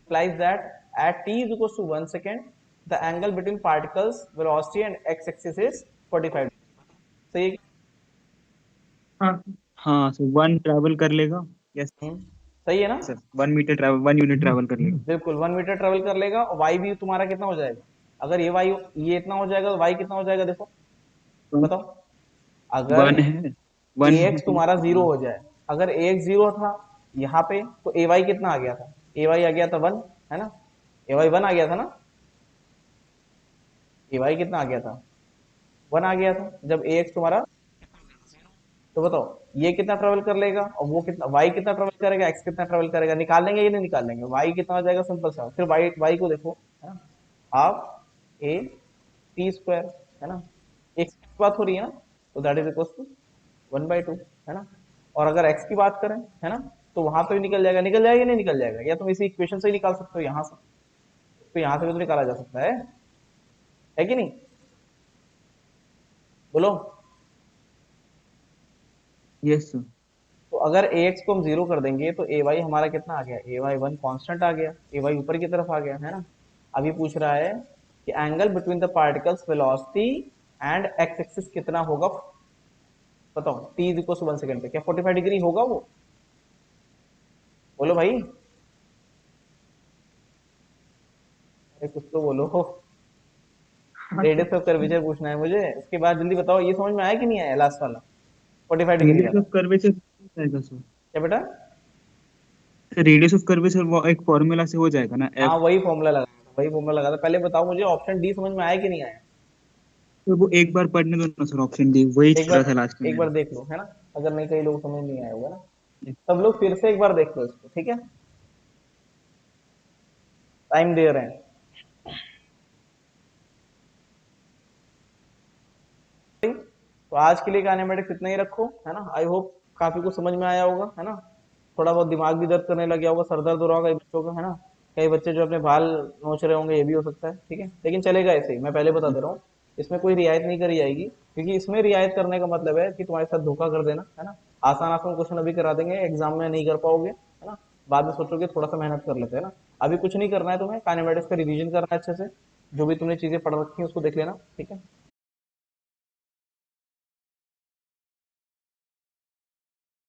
implies that at t is equals to 1 second the angle between particles velocity and x axis is 45 सही है? हाँ हाँ सर, 1 ट्रैवल कर लेगा। यस सही है ना, sir, 1 metre travel, 1 unit travel कर लेगा। बिल्कुल 1 मीटर ट्रेवल कर लेगा, और y भी तुम्हारा कितना हो जाएगा, अगर ये y ये इतना हो जाएगा तो y कितना हो जाएगा, देखो बताओ, अगर 1 है, 1 है ax तो तुम्हारा 0 हाँ। हो जाए, अगर ax 0 था यहाँ पे तो ay कितना आ गया था, ay आ गया था 1, है ना, ay 1 आ गया था ना, ay कितना आ गया था, 1 आ गया था, जब ax तुम्हारा, तो बताओ ये कितना ट्रेवल कर लेगा और वो कितना, y कितना ट्रेवल करेगा, x कितना ट्रेवल करेगा, निकाल लेंगे या नहीं निकाल लेंगे, y कितना हो जाएगा, सिंपल सा, फिर y को देखो, है ना, हाफ a टी स्क्वायर, है ना, x की बात हो रही है ना, तो दैट इज इक्वल टू 1/2, है ना, और अगर x की बात करें, है ना, तो वहां पे भी निकल जाएगा, निकल जाएगा या नहीं निकल जाएगा, या तुम इसी इक्वेशन से ही निकाल सकते हो यहाँ से, तो यहाँ से भी तो निकाला जा सकता है कि नहीं, बोलो। Yes sir. तो अगर ax को हम 0 कर देंगे तो ay हमारा कितना आ गया, ay 1 कांस्टेंट आ गया, ay ऊपर की तरफ आ गया, है ना। अभी पूछ रहा है कि angle between the particle's velocity and x axis कितना होगा, बताओ। t is equal to 1 second पे क्या 45 डिग्री होगा वो? बोलो भाई, अरे कुछ तो बोलो। हाँ रेडियस ऑफ कर्वेचर पूछना है मुझे, उसके बाद जल्दी बताओ, ये समझ में आया कि नहीं आया लास्ट वाला 45 डिग्री रेडियस वाला? ऑफ कर्वेचर हो जाएगा सर। क्या बेटा? रेडियस ऑफ कर्वेचर वो एक फॉर्मूला से हो जाएगा ना, हाँ एफ। वही फॉर्मूला लगा था, वही फॉर्मूला लगा था। पहले बताओ मुझे ऑप्शन डी समझ में आया कि नहीं आया? तो वो एक बार पढ़ने दो ना सर, ऑप्शन डी वही एक चल बार, रहा था लास्ट में एक मेरा। बार देख लो, है ना। अगर नहीं कई लोग समझ नहीं आया होगा ना, सब लोग फिर से एक बार देख लो इसको, ठीक है। टाइम दे रहे हैं। तो आज के लिए काइनेमेटिक्स इतना ही रखो, है ना। आई होप काफी कुछ समझ में आया होगा, है ना। थोड़ा बहुत दिमाग भी दर्द करने लग गया होगा, सर दर्द हो रहा होगा कई बच्चों का, है ना। कई बच्चे जो अपने बाल नोच रहे होंगे, ये भी हो सकता है, ठीक है। लेकिन चलेगा ऐसे ही, मैं पहले बता दे रहा हूँ। इसमें कोई रियायत नहीं करी जाएगी, क्योंकि इसमें रियायत करने का मतलब है कि तुम्हारे साथ धोखा कर देना, है ना। आसान आसान क्वेश्चन अभी करा देंगे, एग्जाम में नहीं कर पाओगे, है ना। बाद में सोचोगे थोड़ा सा मेहनत कर लेते हैं ना। अभी कुछ नहीं करना है तुम्हें, काइनेमेटिक्स का रिवीजन करना है अच्छे से। जो भी तुमने चीजें पढ़ रखी है उसको देख लेना, ठीक है।